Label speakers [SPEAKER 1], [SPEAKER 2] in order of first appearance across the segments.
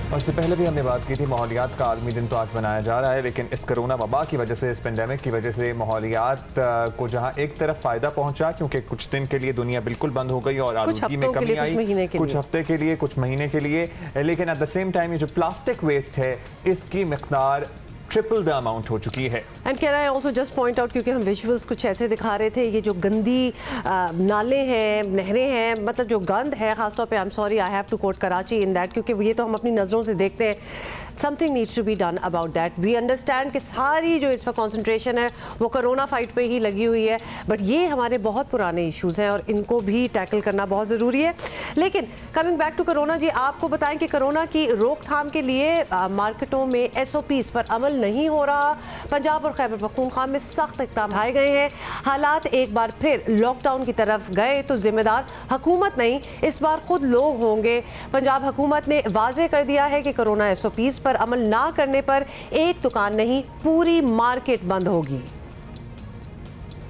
[SPEAKER 1] और इससे पहले भी हमने बात की थी माहौलियात का आलमी दिन तो आज मनाया जा रहा है, लेकिन इस कोरोना वबा की वजह से, इस पेंडेमिक की वजह से माहौलियात को जहां एक तरफ फ़ायदा पहुंचा क्योंकि कुछ दिन के लिए दुनिया बिल्कुल बंद हो गई और आलूदगी में कमी आई, कुछ हफ्ते के लिए, कुछ महीने के लिए, लेकिन एट द सेम टाइम ये जो प्लास्टिक वेस्ट है इसकी मिक़दार ट्रिपल द अमाउंट हो चुकी है।
[SPEAKER 2] And can I also just point out, क्योंकि हम विजुअल्स कुछ ऐसे दिखा रहे थे, ये जो गंदी नाले हैं, नहरें हैं, मतलब जो गंद है, खासतौर पे I am sorry I have to quote Karachi in that, क्योंकि ये तो हम अपनी नज़रों से देखते हैं। Something needs to be done about that. We understand कि सारी जो इस वक्त कॉन्सेंट्रेशन है वो कोरोना फाइट पे ही लगी हुई है, बट ये हमारे बहुत पुराने इश्यूज़ हैं और इनको भी टैकल करना बहुत ज़रूरी है। लेकिन कमिंग बैक टू कोरोना, जी आपको बताएं कि कोरोना की रोकथाम के लिए मार्केटों में SOPs पर अमल नहीं हो रहा। पंजाब और खैबर पख्तूनख्वा में सख्त इक़दाम उठाए गए हैं। हालात एक बार फिर लॉकडाउन की तरफ गए तो जिम्मेदार हुकूमत नहीं, इस बार खुद लोग होंगे। पंजाब हुकूमत ने वाज़ेह कर दिया है कि कोरोना SOPs पर अमल ना करने पर एक दुकान नहीं पूरी मार्केट बंद होगी।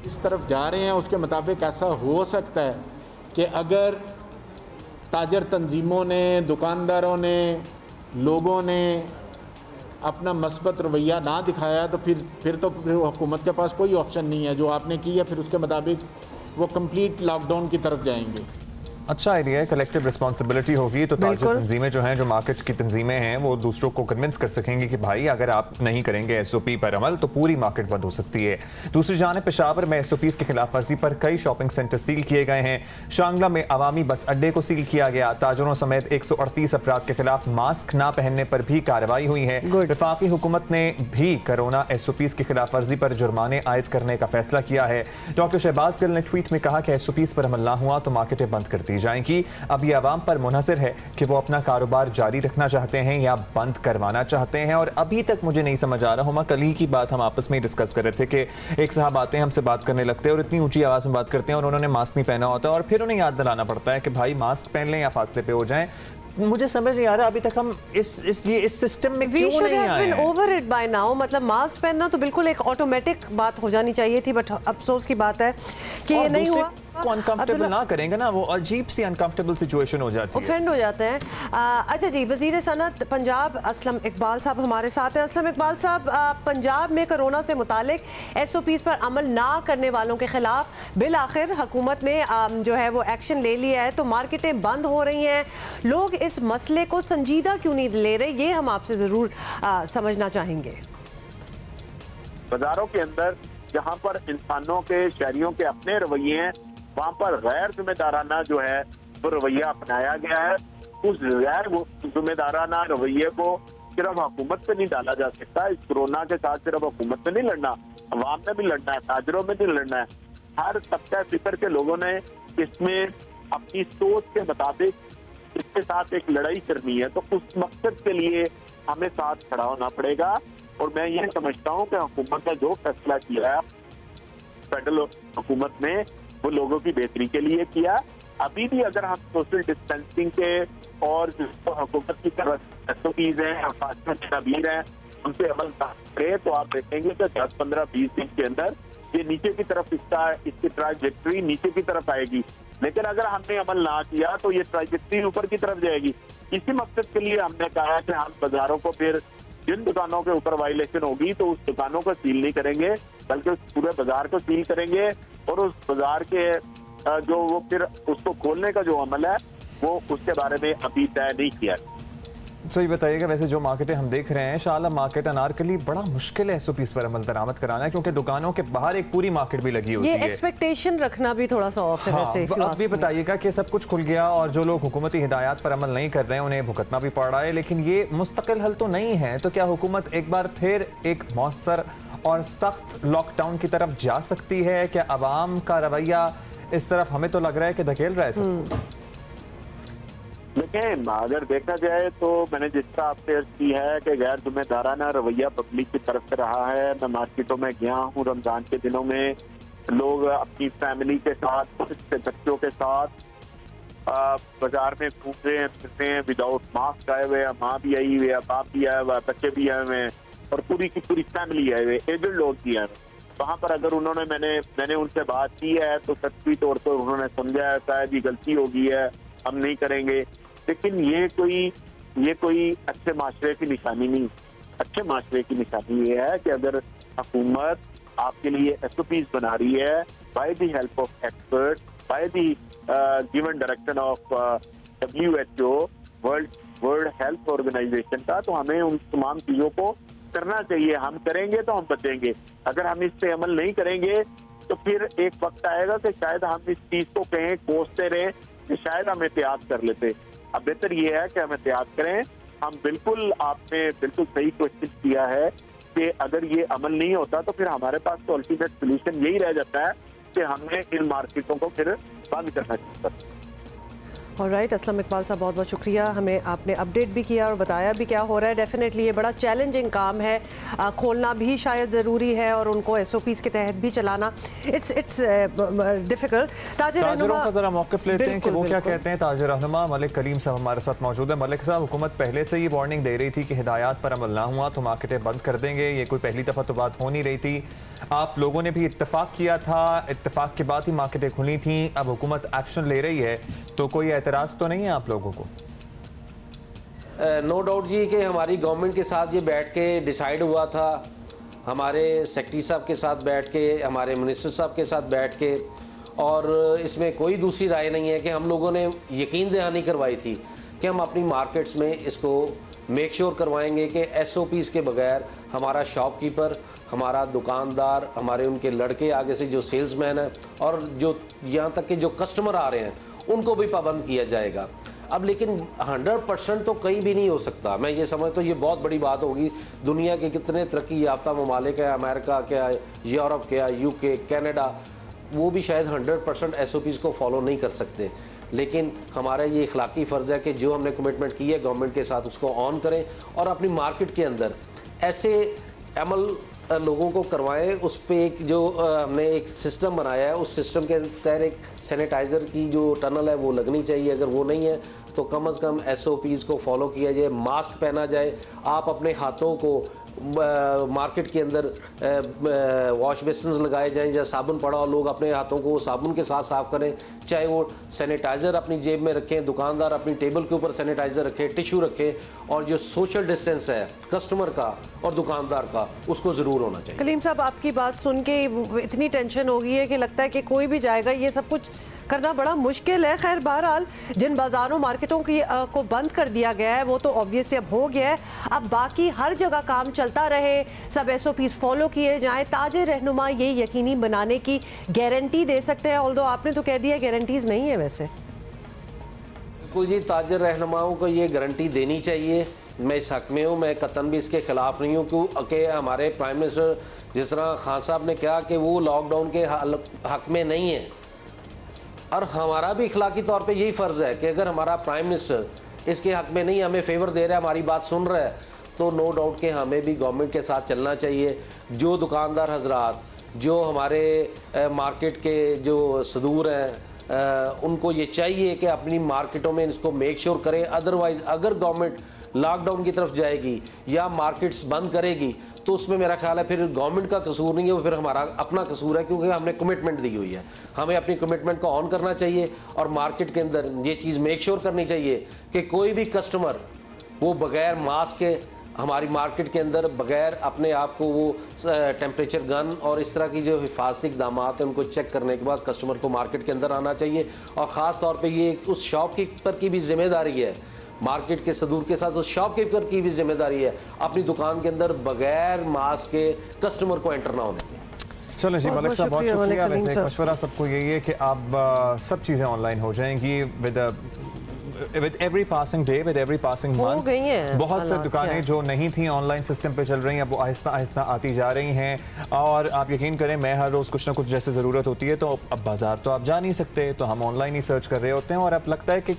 [SPEAKER 3] इस तरफ जा रहे हैं उसके मुताबिक ऐसा हो सकता है कि अगर ताजर तंजीमों ने, दुकानदारों ने, लोगों ने अपना मस्बत रवैया ना दिखाया तो फिर हुकूमत के पास कोई ऑप्शन नहीं है। जो आपने की है फिर उसके मुताबिक वो कंप्लीट लॉकडाउन की तरफ जाएंगे।
[SPEAKER 1] अच्छा आइडिया है, कलेक्टिव रिस्पॉन्सिबिलिटी होगी तो ताजर तंजीमें जो हैं, जो मार्केट की तंजीमें हैं, वो दूसरों को कन्विंस कर सकेंगी कि भाई अगर आप नहीं करेंगे SOP पर अमल तो पूरी मार्केट बंद हो सकती है। दूसरी जानिब पेशावर में SOPs की खिलाफ वर्जी पर कई शॉपिंग सेंटर सील किए गए हैं। शांगला में अवामी बस अड्डे को सील किया गया। ताजरों समेत 138 अफराद के खिलाफ मास्क ना पहनने पर भी कार्रवाई हुई है। वफाकी हुकूमत ने भी कोरोना SOPs की खिलाफ वर्जी पर जुर्माने आयद करने का फैसला किया है। डॉक्टर शहबाज गिल ने ट्वीट में कहा कि SOPs पर अमल ना हुआ तो मार्केटें बंद कर दी जाएंगी। अब ये आवाम पर मुनहसर है कि वो अपना कारोबार जारी रखना चाहते हैं या बंद करवाना चाहते हैं। और अभी तक मुझे नहीं समझ आ रहा, कल ही की बात हम आपस में डिस्कस कर रहे थे कि एक साहब आते हैं, हमसे बात करने लगते हैं और इतनी ऊंची आवाज में बात करते हैं और उन्होंने मास्क नहीं पहना होता और फिर उन्हें याद दिलाना पड़ता है कि भाई मास्क पहन लें या फासले पे हो जाएं। मुझे समझ नहीं आ रहा अभी तक हम इस सिस्टम में क्यों नहीं आए हैं।
[SPEAKER 2] ओवर इट बाय नाउ, मतलब मास्क पहनना तो बिल्कुल एक ऑटोमेटिक बात हो जानी चाहिए थी, बट अफसोस की बात है कि ये नहीं हुआ।
[SPEAKER 1] को अनकंफर्टेबल ना करेंगे ना, वो अजीब सी अनकंफर्टेबल सिचुएशन हो जाती है,
[SPEAKER 2] ऑफेंड हो जाते हैं। अच्छा जी, वजीर सनत पंजाब असलम इकबाल साहब हमारे साथ हैं। असलम इकबाल साहब, पंजाब में कोरोना से मुतालिक SOPs पर अमल ना करने वालों के खिलाफ बिल आखिर हुकूमत ने जो है वो एक्शन ले लिया है, तो मार्केटें बंद हो रही हैं। लोग इस मसले को संजीदा क्यों नहीं ले रहे, ये हम आपसे जरूर समझना चाहेंगे।
[SPEAKER 4] बाजारों के अंदर जहाँ पर इंसानों के, शहरियों के अपने रवैये हैं, वहाँ पर गैर जिम्मेदाराना जो है वो रवैया अपनाया गया है। उस गैर जिम्मेदाराना रवैये को सिर्फ हुकूमत पे नहीं डाला जा सकता। इस कोरोना के साथ सिर्फ हुकूमत पे नहीं लड़ना, अवाम में भी लड़ना है, ताजरों में भी लड़ना है। हर तबका फिक्र के लोगों ने इसमें अपनी सोच के मुताबिक इसके साथ एक लड़ाई करनी है, तो उस मकसद के लिए हमें साथ खड़ा होना पड़ेगा। और मैं ये समझता हूँ कि हुकूमत ने जो फैसला किया है, फेडरल हुकूमत ने, वो लोगों की बेहतरी के लिए किया। अभी भी अगर हम सोशल डिस्टेंसिंग के और जो हुकूमत की तरफ SOPs हैं, तदबीर हैं, उनसे अमल करें तो आप देखेंगे कि 10, 15, 20 दिन के अंदर ये नीचे की तरफ इसकी ट्रांजेक्टरी नीचे की तरफ आएगी। लेकिन अगर हमने अमल ना किया तो ये ट्रांजेक्टरी ऊपर की तरफ जाएगी। इसी मकसद के लिए हमने कहा है कि हम बाजारों को फिर जिन दुकानों के ऊपर वायलेशन होगी तो उस दुकानों को सील नहीं करेंगे, बल्कि उस पूरे बाजार को सील करेंगे और उस बाजार के जो वो फिर उसको खोलने का जो अमल है वो उसके बारे में अभी तय नहीं किया।
[SPEAKER 1] तो ये बताइएगा, वैसे जो मार्केटें हम देख रहे हैं, शाला मार्केट, अनारकली, बड़ा मुश्किल है SOPs पर अमल दरामद कराना है क्योंकि दुकानों के बाहर एक पूरी मार्केट भी लगी होती है।
[SPEAKER 2] ये एक्सपेक्टेशन रखना भी थोड़ा सा ऑफ है।
[SPEAKER 1] हाँ, अब ये बताइएगा कि सब कुछ खुल गया और जो लोग हुकूमती हिदायत पर अमल नहीं कर रहे हैं उन्हें भुगतना भी पड़ रहा है, लेकिन ये मुस्तकिल हल तो नहीं है। तो क्या हुकूमत एक बार फिर एक मौसर और सख्त लॉकडाउन की तरफ जा सकती है? क्या अवाम का रवैया इस तरफ, हमें तो लग रहा है कि धकेल रहा है सबको।
[SPEAKER 4] लेकिन अगर देखा जाए तो मैंने जिस तरह आपसे अर्ज की है कि गैर जिम्मेदाराना रवैया पब्लिक की तरफ से रहा है। मैं मार्केटों में गया हूँ, रमजान के दिनों में लोग अपनी फैमिली के साथ, बच्चों के साथ बाजार में घूम रहे हैं, फिर रहे हैं, विदाउट मास्क आए हुए हैं। माँ भी आई हुई है, बाप भी आया हुआ है, बच्चे भी आए हुए हैं और पूरी की पूरी फैमिली आए हुए, एजड लोग भी आए हुए। वहाँ पर अगर उन्होंने मैंने उनसे बात की है तो सच्ची तौर पर उन्होंने समझा है शायद ये गलती हो गई है, हम नहीं करेंगे। लेकिन ये कोई ये कोई अच्छे माशरे की निशानी नहीं। अच्छे माशरे की निशानी ये है कि अगर हुकूमत आपके लिए SOPs बना रही है by the help of expert, by the given direction of WHO world health organisation का, तो हमें उन तमाम चीजों को करना चाहिए। हम करेंगे तो हम बचेंगे। अगर हम इस पे अमल नहीं करेंगे तो फिर एक वक्त आएगा कि शायद हम इस चीज को कहें, कोसते रहे कि शायद हम एहतियात कर लेते। अब बेहतर ये है कि हम एहतियात करें। हम बिल्कुल, आपने बिल्कुल सही क्वेश्चन किया है कि अगर ये अमल नहीं होता तो फिर हमारे पास तो अल्टीमेट सोल्यूशन यही रह जाता है कि हमने इन मार्केटों को फिर बंद करना चाहिए।
[SPEAKER 2] ऑलराइट, असलम इकबाल साहब, बहुत बहुत शुक्रिया। हमें आपने अपडेट भी किया और बताया भी क्या हो रहा है। डेफिनेटली ये बड़ा चैलेंजिंग काम है, खोलना भी शायद ज़रूरी है और उनको SOPs के तहत भी चलाना इट्स डिफिकल्ट।
[SPEAKER 1] ताजिरों का ज़रा मौक़िफ़ लेते हैं कि वो क्या कहते हैं। ताजिर रहनुमा मलिक कलीम साहब हमारे साथ मौजूद है। मलिक साहब, हुकूमत पहले से ही वार्निंग दे रही थी कि हिदायत पर अमल ना हुआ तो मार्केटें बंद कर देंगे। ये कोई पहली दफ़ा तो बात हो नहीं रही थी। आप लोगों ने भी इत्तेफाक किया था, इत्तेफाक के बाद ही मार्केटें खुली थी। अब हुकूमत एक्शन ले रही है तो कोई एतराज़ तो नहीं है आप लोगों को?
[SPEAKER 5] नो डाउट जी कि हमारी गवर्नमेंट के साथ ये बैठ के डिसाइड हुआ था, हमारे सेक्रेटरी साहब के साथ बैठ के, हमारे मिनिस्टर साहब के साथ बैठ के, और इसमें कोई दूसरी राय नहीं है कि हम लोगों ने यकीन दहानी करवाई थी कि हम अपनी मार्केट्स में इसको मेक श्योर करवाएंगे कि SOPs के बगैर हमारा शॉपकीपर, हमारा दुकानदार, हमारे उनके लड़के आगे से जो सेल्समैन है और जो यहाँ तक के जो कस्टमर आ रहे हैं उनको भी पाबंद किया जाएगा। अब लेकिन 100% तो कहीं भी नहीं हो सकता। मैं ये समझता हूँ ये बहुत बड़ी बात होगी। दुनिया के कितने तरक्की याफ्ता ममालिक है, अमेरिका क्या, यूरोप क्या, UK, कनाडा, वो भी शायद 100% SOPs को फॉलो नहीं कर सकते। लेकिन हमारा ये इखलाकी फ़र्ज़ है कि जो हमने कमिटमेंट की है गवर्नमेंट के साथ उसको ऑन करें और अपनी मार्केट के अंदर ऐसे अमल लोगों को करवाएं। उस पर एक जो हमने एक सिस्टम बनाया है, उस सिस्टम के तहत एक सैनिटाइज़र की जो टनल है वो लगनी चाहिए। अगर वो नहीं है तो कम से कम SOPs को फॉलो किया जाए, मास्क पहना जाए, आप अपने हाथों को मार्केट के अंदर वॉश बेसिन्स लगाए जाएं, जहाँ साबुन पड़ा हो लोग अपने हाथों को साबुन के साथ साफ़ करें, चाहे वो सैनिटाइज़र अपनी जेब में रखें, दुकानदार अपनी टेबल के ऊपर सैनिटाइज़र रखें, टिश्यू रखें, और जो सोशल डिस्टेंस है कस्टमर का और दुकानदार का उसको ज़रूर होना चाहिए।
[SPEAKER 2] कलीम साहब, आपकी बात सुन के इतनी टेंशन हो गई है कि लगता है कि कोई भी जाएगा, ये सब कुछ करना बड़ा मुश्किल है। खैर, बहरहाल जिन बाज़ारों मार्केटों की को बंद कर दिया गया है वो तो ऑब्वियसली अब हो गया है। अब बाकी हर जगह काम चलता रहे, सब SOPs फॉलो किए जाएं। ताजिर रहनुमा ये यकीनी बनाने की गारंटी दे सकते हैं, ऑल्दो आपने तो कह दिया गारंटीज़ नहीं है। वैसे
[SPEAKER 5] बिल्कुल जी, ताजिर रहनुमाओं को ये गारंटी देनी चाहिए। मैं इस हक में हूँ, मैं कतन भी इसके ख़िलाफ़ नहीं हूँ क्योंकि हमारे प्राइम मिनिस्टर जिस तरह खान साहब ने कहा कि वो लॉकडाउन के हक में नहीं है, और हमारा भी इखलाकी तौर पे यही फ़र्ज़ है कि अगर हमारा प्राइम मिनिस्टर इसके हक़ में नहीं, हमें फेवर दे रहा है, हमारी बात सुन रहा है, तो नो डाउट कि हमें भी गवर्नमेंट के साथ चलना चाहिए। जो दुकानदार हजरात, जो हमारे मार्केट के जो सदूर हैं, उनको ये चाहिए कि अपनी मार्केटों में इसको मेक श्योर करें। अदरवाइज़ अगर गवर्नमेंट लॉकडाउन की तरफ जाएगी या मार्केट्स बंद करेगी तो उसमें मेरा ख्याल है फिर गवर्नमेंट का कसूर नहीं है, वो फिर हमारा अपना कसूर है, क्योंकि हमने कमिटमेंट दी हुई है। हमें अपनी कमिटमेंट को ऑन करना चाहिए और मार्केट के अंदर ये चीज़ मेक श्योर करनी चाहिए कि कोई भी कस्टमर वो बगैर मास्क के हमारी मार्केट के अंदर बगैर अपने आप को वो टेम्परेचर गन और इस तरह की जो हिफाजती इक़दाम हैं उनको चेक करने के बाद कस्टमर को मार्केट के अंदर आना चाहिए। और ख़ास तौर पे ये उस शॉपकीपर की भी जिम्मेदारी है, मार्केट के सदूर के साथ उस शॉपकीपर की भी जिम्मेदारी है अपनी दुकान के अंदर बगैर मास्क के कस्टमर को एंटर ना होने दें।
[SPEAKER 1] चलो जी मलिक साहब, बहुत शुक्रिया। वैसे एक मशवरा सबको यही है कि आप सब चीज़ें ऑनलाइन हो जाएंगी with every passing day, with every passing month. बहुत सी दुकानें जो नहीं थी ऑनलाइन सिस्टम पे चल रही हैं, अब वो आहिस्ता आहिस्ता आती जा रही हैं। और आप यकीन करें, मैं हर रोज़ कुछ ना कुछ जैसे ज़रूरत होती है तो अब बाज़ार तो आप जा नहीं सकते, तो हम ऑनलाइन ही सर्च कर रहे होते हैं। और अब लगता है कि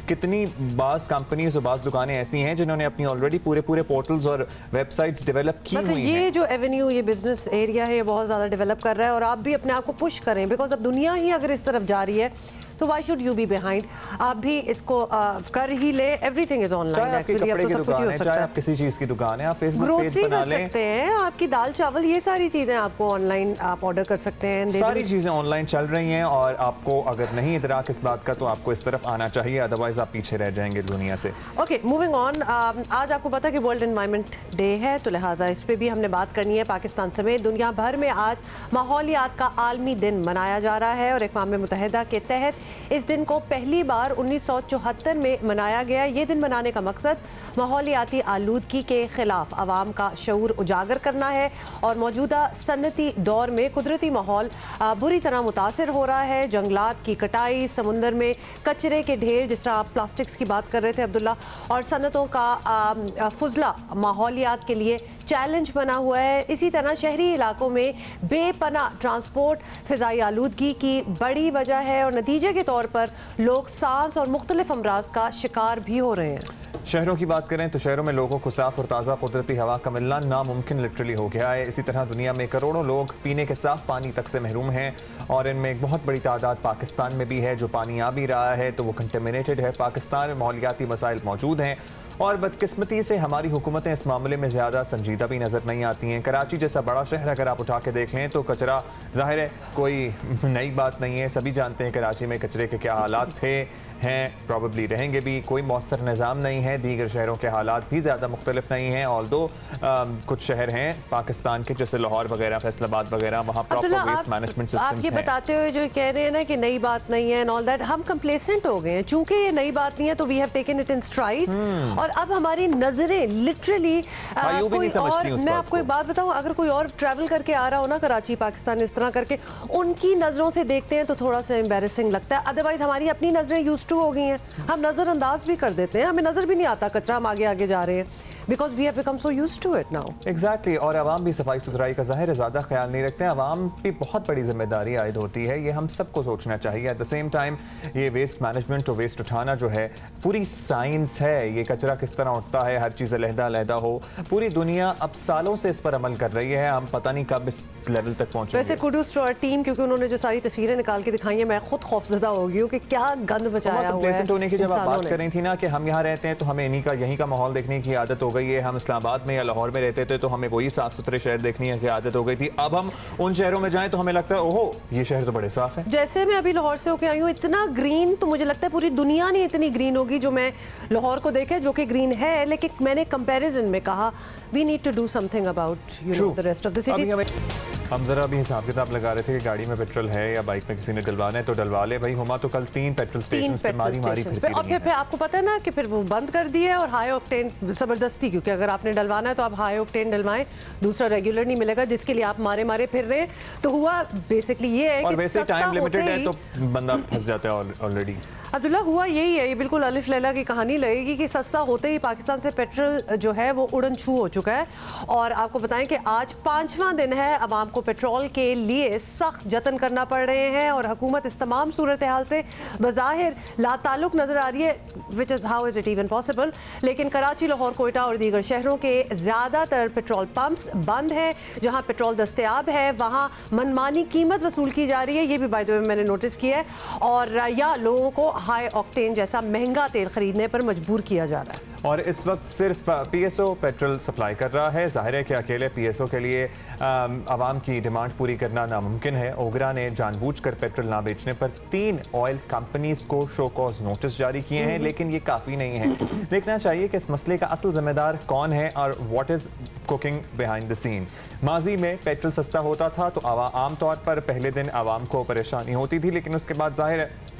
[SPEAKER 1] कितनी बाज़ कंपनीज और बाज़ दुकानें ऐसी हैं जिन्होंने अपनी ऑलरेडी पूरे पोर्टल्स और वेबसाइट्स डेवलप की हुई हैं।
[SPEAKER 2] ये जो एवेन्यू, ये बिजनेस एरिया है, ये बहुत ज़्यादा डेवलप कर रहा है और आप भी अपने आप को पुश करें, बिकॉज अब दुनिया ही अगर इस तरफ जा रही है तो why should you be behind? आप भी इसको कर ही ले, एवरीथिंग इज ऑनलाइन एक्चुअली, अब तो सब कुछ ही हो सकता है।
[SPEAKER 1] आप किसी चीज की दुकान है, आप फेसबुक पेज
[SPEAKER 2] ग्रोसरी
[SPEAKER 1] बना
[SPEAKER 2] कर
[SPEAKER 1] लें,
[SPEAKER 2] सकते हैं, आपकी दाल चावल ये सारी चीजें आपको ऑनलाइन आप ऑर्डर कर सकते हैं,
[SPEAKER 1] सारी चीजें ऑनलाइन चल रही हैं। और आपको अगर नहीं इदराक इस बात का तो आपको इस तरफ आना चाहिए, अदरवाइज आप पीछे रह जाएंगे दुनिया से।
[SPEAKER 2] Okay, moving on. आज आपको पता है कि वर्ल्ड एनवायरनमेंट डे है, तो लिहाजा इस पे भी हमने बात करनी है। पाकिस्तान समेत दुनिया भर में आज माहौलियात का आलमी दिन मनाया जा रहा है और अक़वाम मुत्तहिदा के तहत इस दिन को पहली बार 1974 में मनाया गया। ये दिन मनाने का मकसद माहौलियाती आलूदगी के खिलाफ आवाम का शऊर उजागर करना है और मौजूदा सन्नती दौर में कुदरती माहौल बुरी तरह मुतासिर हो रहा है। जंगलात की कटाई, समुंदर में कचरे के ढेर, जिस तरह आप प्लास्टिक्स की बात कर रहे थे अब्दुल्ला, और सनतों का फुजला माहौलियात के लिए चैलेंज बना हुआ है। इसी तरह शहरी इलाकों में बेपनाह ट्रांसपोर्ट फ़िज़ाई आलूदगी की बड़ी वजह है और नतीजे के तौर पर लोग सांस और मुख्तलिफ अमराज का शिकार भी हो रहे हैं।
[SPEAKER 1] शहरों की बात करें तो शहरों में लोगों को साफ और ताज़ा कुदरती हवा का मिलना नामुमकिन लिटरली हो गया है। इसी तरह दुनिया में करोड़ों लोग पीने के साफ पानी तक से महरूम हैं और इनमें एक बहुत बड़ी तादाद पाकिस्तान में भी है। जो पानी आ भी रहा है तो वो कंटेमिनेटेड है। पाकिस्तान में माहौलियाती मसाइल मौजूद हैं और बदकिस्मती से हमारी हुकूमतें इस मामले में ज़्यादा संजीदा भी नज़र नहीं आती हैं। कराची जैसा बड़ा शहर अगर आप उठा के देख लें तो कचरा, ज़ाहिर है कोई नई बात नहीं है, सभी जानते हैं कराची में कचरे के क्या हालात थे, हैं, प्रॉबली रहेंगे भी। कोई मौसर निज़ाम नहीं है, दीगर शहरों के हालात भी ज़्यादा मुख्तलिफ नहीं हैं। ऑल्दो कुछ शहर हैं पाकिस्तान के जैसे लाहौर वगैरह, फैसलाबाद वगैरह, वहाँ प्रॉपर वेस्ट मैनेजमेंट सिस्टम्स हैं।
[SPEAKER 2] आप ये बताते हुए जो कह रहे हैं ना कि नई बात नहीं है एंड ऑल दैट, हम कंप्लेसेंट हो गए हैं। चूंकि ये नई बात नहीं है तो we have taken it in stride और अब हमारी नजरें लिटरली मैं आपको एक बात बताऊं, अगर कोई और ट्रैवल करके आ रहा हो ना कराची पाकिस्तान इस तरह करके, उनकी नजरों से देखते हैं तो थोड़ा सा एम्बैरेसिंग लगता है। अदरवाइज हमारी अपनी नजरें यूज्ड टू हो गई हैं, हम नजरअंदाज भी कर देते हैं, हमें नजर भी नहीं आता कचरा, हम आगे आगे जा रहे हैं because we have become so used to it now.
[SPEAKER 1] Exactly. और आवाम भी सफाई सुथराई का ज़ाहिर है ज़्यादा ख्याल नहीं रखते हैं। आवाम भी बहुत बड़ी जिम्मेदारी आयद होती है, ये हम सबको सोचना चाहिए। एट द सेम टाइम ये वेस्ट मैनेजमेंट और वेस्ट उठाना जो है पूरी साइंस है। ये कचरा किस तरह उठता है, हर चीज़ अलहदा हो। पूरी दुनिया अब सालों से इस पर अमल कर रही है, हम पता नहीं कब इस लेवल तक पहुंचेंगे।
[SPEAKER 2] वैसे कुडूस टू आवर टीम, क्योंकि उन्होंने जो सारी तस्वीरें निकाल के दिखाई है, मैं खुद खौफजदा हो गई हूँ कि क्या गंद बचाया हुआ है।
[SPEAKER 1] होने की जब आप बात कर रही थी ना कि हम यहाँ रहते हैं तो हमें यहीं का माहौल देखने की आदत हो गई है। हम इस्लामाबाद में या लाहौर में रहते थे तो हमें वही साफ सुथरे शहर देखने की आदत हो गई थी। अब हम उन शहरों में जाएं तो हमें लगता है ओहो ये शहर तो बड़े साफ है।
[SPEAKER 2] जैसे मैं अभी लाहौर से होके आई हूँ, इतना ग्रीन तो मुझे लगता है पूरी दुनिया नहीं इतनी ग्रीन होगी जो मैं लाहौर को देखे, जो कि ग्रीन है। लेकिन मैंने कंपैरिजन में कहा we need to do something about the rest of the city.
[SPEAKER 1] हम जरा भी हिसाब किताब लगा रहे थे कि गाड़ी में पेट्रोल है या बाइक में किसी ने डलवाना है तो डलवा ले भाई। हुमा तो कल 3 पेट्रोल स्टेशन पे मारी फिरती
[SPEAKER 2] और फिर आपको पता है ना कि फिर वो बंद कर दिए और हाई ऑक्टेन जबरदस्ती, क्योंकि अगर आपने डलवाना है तो आप हाई ऑक्टेन डलवाएं, दूसरा रेगुलर नहीं मिलेगा जिसके लिए आप मारे फिर रहे हैं। तो हुआ बेसिकली ये है
[SPEAKER 1] और वैसे टाइम लिमिटेड है तो बंदा फंस जाता है ऑलरेडी।
[SPEAKER 2] अब्दुल्ला हुआ यही है, ये बिल्कुल अलिफ लैला की कहानी लगेगी कि सस्ता होते ही पाकिस्तान से पेट्रोल जो है वो उड़न छू हो चुका है। और आपको बताएं कि आज 5वां दिन है आवाम को पेट्रोल के लिए सख्त जतन करना पड़ रहे हैं और हुकूमत इस तमाम सूरत हाल से बज़ाहिर लाताल्लुक नजर आ रही है, which is how is it even possible. लेकिन कराची, लाहौर, कोयटा और दीगर शहरों के ज़्यादातर पेट्रोल पंप्स बंद हैं। जहाँ पेट्रोल दस्तयाब है वहाँ मनमानी कीमत वसूल की जा रही है, ये भी बाय द वे मैंने नोटिस किया है। और या लोगों को हाई ऑक्टेन जैसा महंगा तेल खरीदने पर मजबूर किया जा रहा है।
[SPEAKER 1] और इस वक्त सिर्फ पीएसओ पेट्रोल सप्लाई कर रहा है। जाहिर है कि अकेले पीएसओ के लिए आवाम की डिमांड पूरी करना नामुमकिन है। ओगरा ने जानबूझकर पेट्रोल ना बेचने पर 3 ऑयल कंपनीज को शो कॉज नोटिस जारी किए हैं, लेकिन ये काफ़ी नहीं है। देखना चाहिए कि इस मसले का असल जिम्मेदार कौन है और what is cooking behind the scene. माजी में पेट्रोल सस्ता होता था तो आमतौर पर पहले दिन आवाम को परेशानी होती थी, लेकिन उसके बाद जाहिर है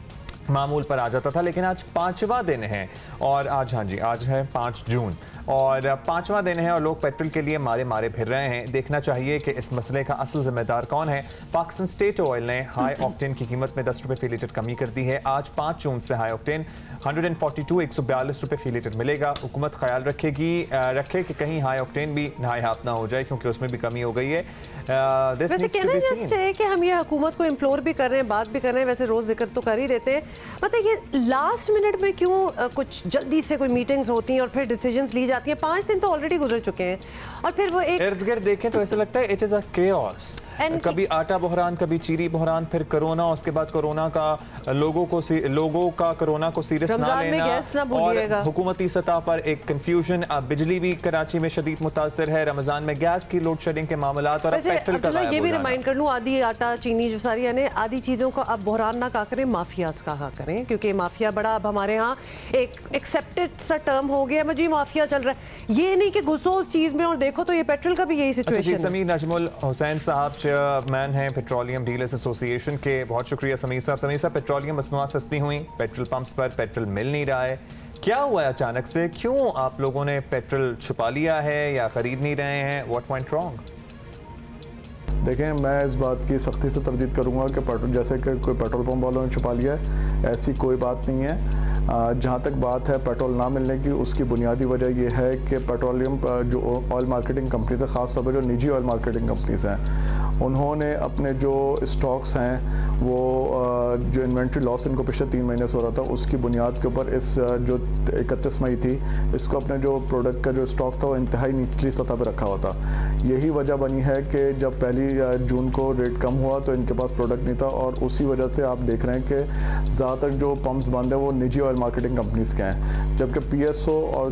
[SPEAKER 1] मामूल पर आ जाता था। लेकिन आज 5वां दिन है और आज आज है 5 जून और 5वां दिन है और लोग पेट्रोल के लिए मारे फिर रहे हैं। देखना चाहिए कि इस मसले का असल जिम्मेदार कौन है। पाकिस्तान स्टेट ऑयल ने हाई ऑक्टेन की कीमत में 10 रुपये फी लीटर कमी कर दी है। आज 5 जून से हाई ऑक्टेन 142 रुपये फी लीटर मिलेगा। हुकूमत ख्याल रखे कि कहीं हाई ऑक्टेन भी नायाब ना हो जाए, क्योंकि उसमें भी कमी हो गई है।
[SPEAKER 2] वैसे कहना जैसे कि हम ये हुकूमत को इम्प्लोर भी कर रहे हैं, बात भी कर रहे हैं, वैसे रोज जिक्र तो कर ही देते हैं। मतलब ये लास्ट मिनट में क्यों कुछ जल्दी से कोई मीटिंग्स होती हैं और फिर डिसीजंस ली जाती है। 5 दिन तो ऑलरेडी गुजर चुके हैं और फिर वो एक
[SPEAKER 1] इर्द गिर्द देखें तो ऐसा लगता है इट इज़ अ केओस। कभी आटा बहरान, कभी चीनी बहरान, फिर कोरोना, उसके बाद कोरोना का लोगों का कोरोना को सीरियस ना लेना और हुकूमती सतह पर एक कंफ्यूजन। बिजली भी कराची में शदीद मुतासर है, रमजान में गैस की लोड शेडिंग के मामलात और पेट्रोल का
[SPEAKER 2] ये भी रिमाइंड कर लूँ, आधी आटा चीनी जो सारी यानी आधी चीज़ों को अब बहरान ना कहा करें, माफियाज कहा करें, क्योंकि माफिया बड़ा अब हमारे यहाँ एक एक्सेप्टेड सा टर्म हो गया है, जी माफिया चल रहा है। ये नहीं कि घुसो उस चीज़ में और देखो तो ये पेट्रोल का भी यही सिचुएशन है।
[SPEAKER 1] समीर नजमुल हुसैन साहब चेयरमैन हैं पेट्रोलियम डीलर्स एसोसिएशन के, बहुत शुक्रिया समीर साहब। समीर साहब, पेट्रोलियम मसनूआत सस्ती हुई, पेट्रोल पंप्स पर पेट्रोल मिल नहीं रहा है, क्या हुआ है अचानक से? क्यों आप लोगों ने पेट्रोल छुपा लिया है या खरीद नहीं रहे हैं? What went wrong?
[SPEAKER 6] देखें, मैं इस बात की सख्ती से तरदीद करूंगा कि पेट्रोल जैसे कि कोई पेट्रोल पंप वालों ने छुपा लिया है, ऐसी कोई बात नहीं है। जहाँ तक बात है पेट्रोल ना मिलने की, उसकी बुनियादी वजह यह है कि पेट्रोलियम जो ऑयल मार्केटिंग कंपनीज है, ख़ास तौर पर जो निजी ऑयल मार्केटिंग कंपनीज हैं, उन्होंने अपने जो स्टॉक्स हैं वो जो इन्वेंट्री लॉस इनको पिछले 3 महीने से हो रहा था, उसकी बुनियाद के ऊपर इस जो 31 मई थी, इसको अपने जो प्रोडक्ट का जो स्टॉक था वो इंतहाई निचली सतह पर रखा हुआ था। यही वजह बनी है कि जब 1 जून को रेट कम हुआ तो इनके पास प्रोडक्ट नहीं था और उसी वजह से आप देख रहे हैं कि ज़्यादातर जो पंप्स बंद है वो निजी ऑयल मार्केटिंग कंपनीज के हैं, जबकि PSO और